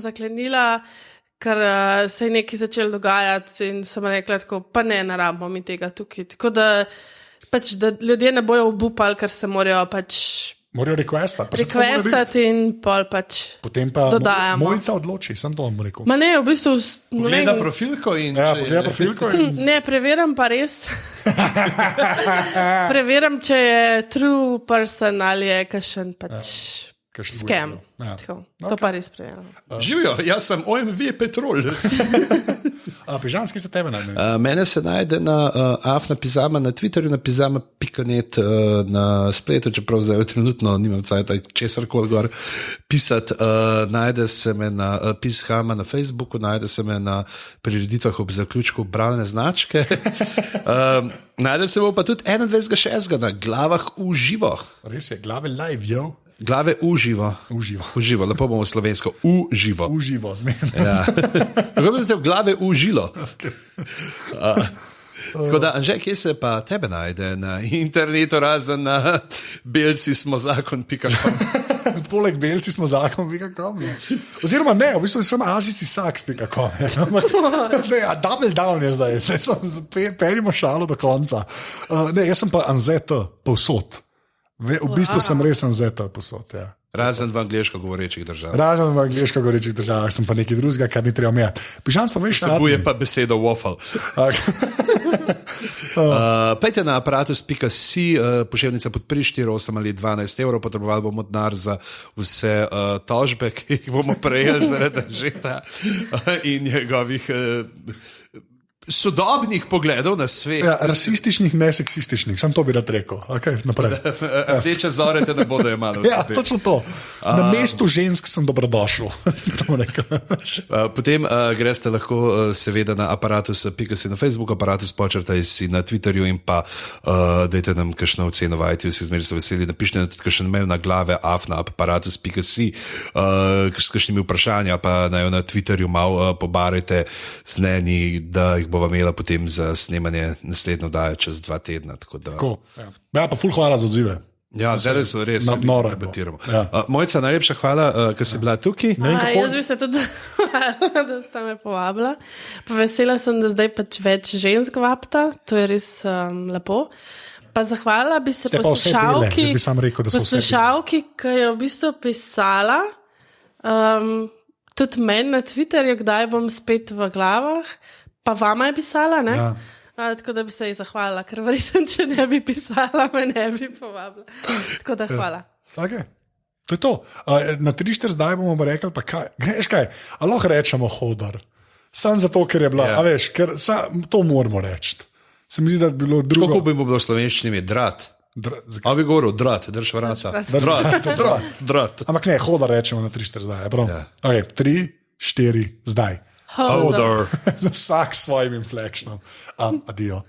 zaklenila, ker se je nekaj začelo dogajati in sem rekla tako, pa ne rabimo mi tega tukaj. Tako da, pač, da ljudje ne bojo obupali, ker se morajo pač morajo requestati in pol pač potem pa dodajamo. Mojica odloči, sem to vam rekel. Ma ne, v bistvu pogleda profilko in pogleda profilko in ne, preverjam pa res. Preverjam, če je true person ali je kakšen pač scam. To pa res preverjam. Živijo, jaz sem OMV Petrol. Pižanski se tebe najde? Mene se najde na Afna Pizama, na Twitterju, na pizama.net, na spletu, čeprav zdaj trenutno nimam cajta česar koli gor pisati. Najde se me na Pizhama na Facebooku, najde se me na prireditvah ob zaključku bralne značke. Najde se bo pa tudi 21.6. na Glavah v živo. Res je, Glave live, jo. Glave v živo. V živo, lepo bomo slovensko. V živo. V živo, zmerno. Ja. Kako bi te v glave v žilo? Okay. Tako da, Anže, kje se pa tebe najde na internetu, razen na belcismozakon.com? Poleg belci smo zakon.com. Oziroma ne, v bistvu sem azisisaks.com. Double down je zdaj perimo šalo do konca. Ne, jaz sem pa Anzet, povsod. V bistvu sem res Anzeta posod, ja. Razen v angliško govorečih državah. Razen v angliško govorečih državah sem pa nekaj drugega, kar ni treba omejati. Pižans pa veš, vsebuje pa besedo waffle. Pejte na aparatus.si, pošiljnica podpri 4, 8 ali 12 evrov, potrebovali bomo denar za vse tožbe, ki jih bomo prejeli zaradi Anžeta in njegovih sodobnih pogledov na svet. Ja, rasističnih, ne seksističnih, sam to bi rad rekel. Okay, naprej. Rdeče zore te ne bodo imali. Ja, točno to. Na mestu žensk sem dobrodošel. Potem greste lahko seveda na aparatus.si na Facebooku, aparatus počrtaj si na Twitterju in pa dajte nam kakšno oceno v iTunes, zmeri so veseli, napište tudi kakšen mail na glave aparatus.si s kakšnimi vprašanja, pa naj na Twitterju malo pobarajte z mnenji, da jih bova imela potem za snemanje naslednjo dajo čez 2 tedna. Ja, pa ful hvala za odzive. Ja, zdaj so res noro debatiramo. Mojca, najlepša hvala, ker si bila tukaj. Jaz bi se tudi hvala, da ste me povabila. Vesela sem, da zdaj pač več žensk vabita, to je res lepo. Pa zahvala bi se poslušalki, ki je v bistvu pisala, tudi meni na Twitterju, kdaj bom spet v glavah. Pa vama je pisala, ne? Ja. Tako da bi se ji zahvalila, ker verjetno, če ne bi pisala, me ne bi povabila. Tako da hvala. Okay. To je to. Na 3-4 zdaj bomo rekli, pa kaj, greš kaj, a lahko rečemo hodar. Sam zato, ker je bila, a veš, ker to moramo reči. Se mi zdi, da bi bilo drugo. Kako bi bilo v slovenščini drat? A bi govoril drat, drž vrata. Drat. Ampak ne, hodar rečemo na 3-4 zdaj. Okay, 3-4 zdaj. Hodar. Vsak s svojim inflekšnom. Adijo.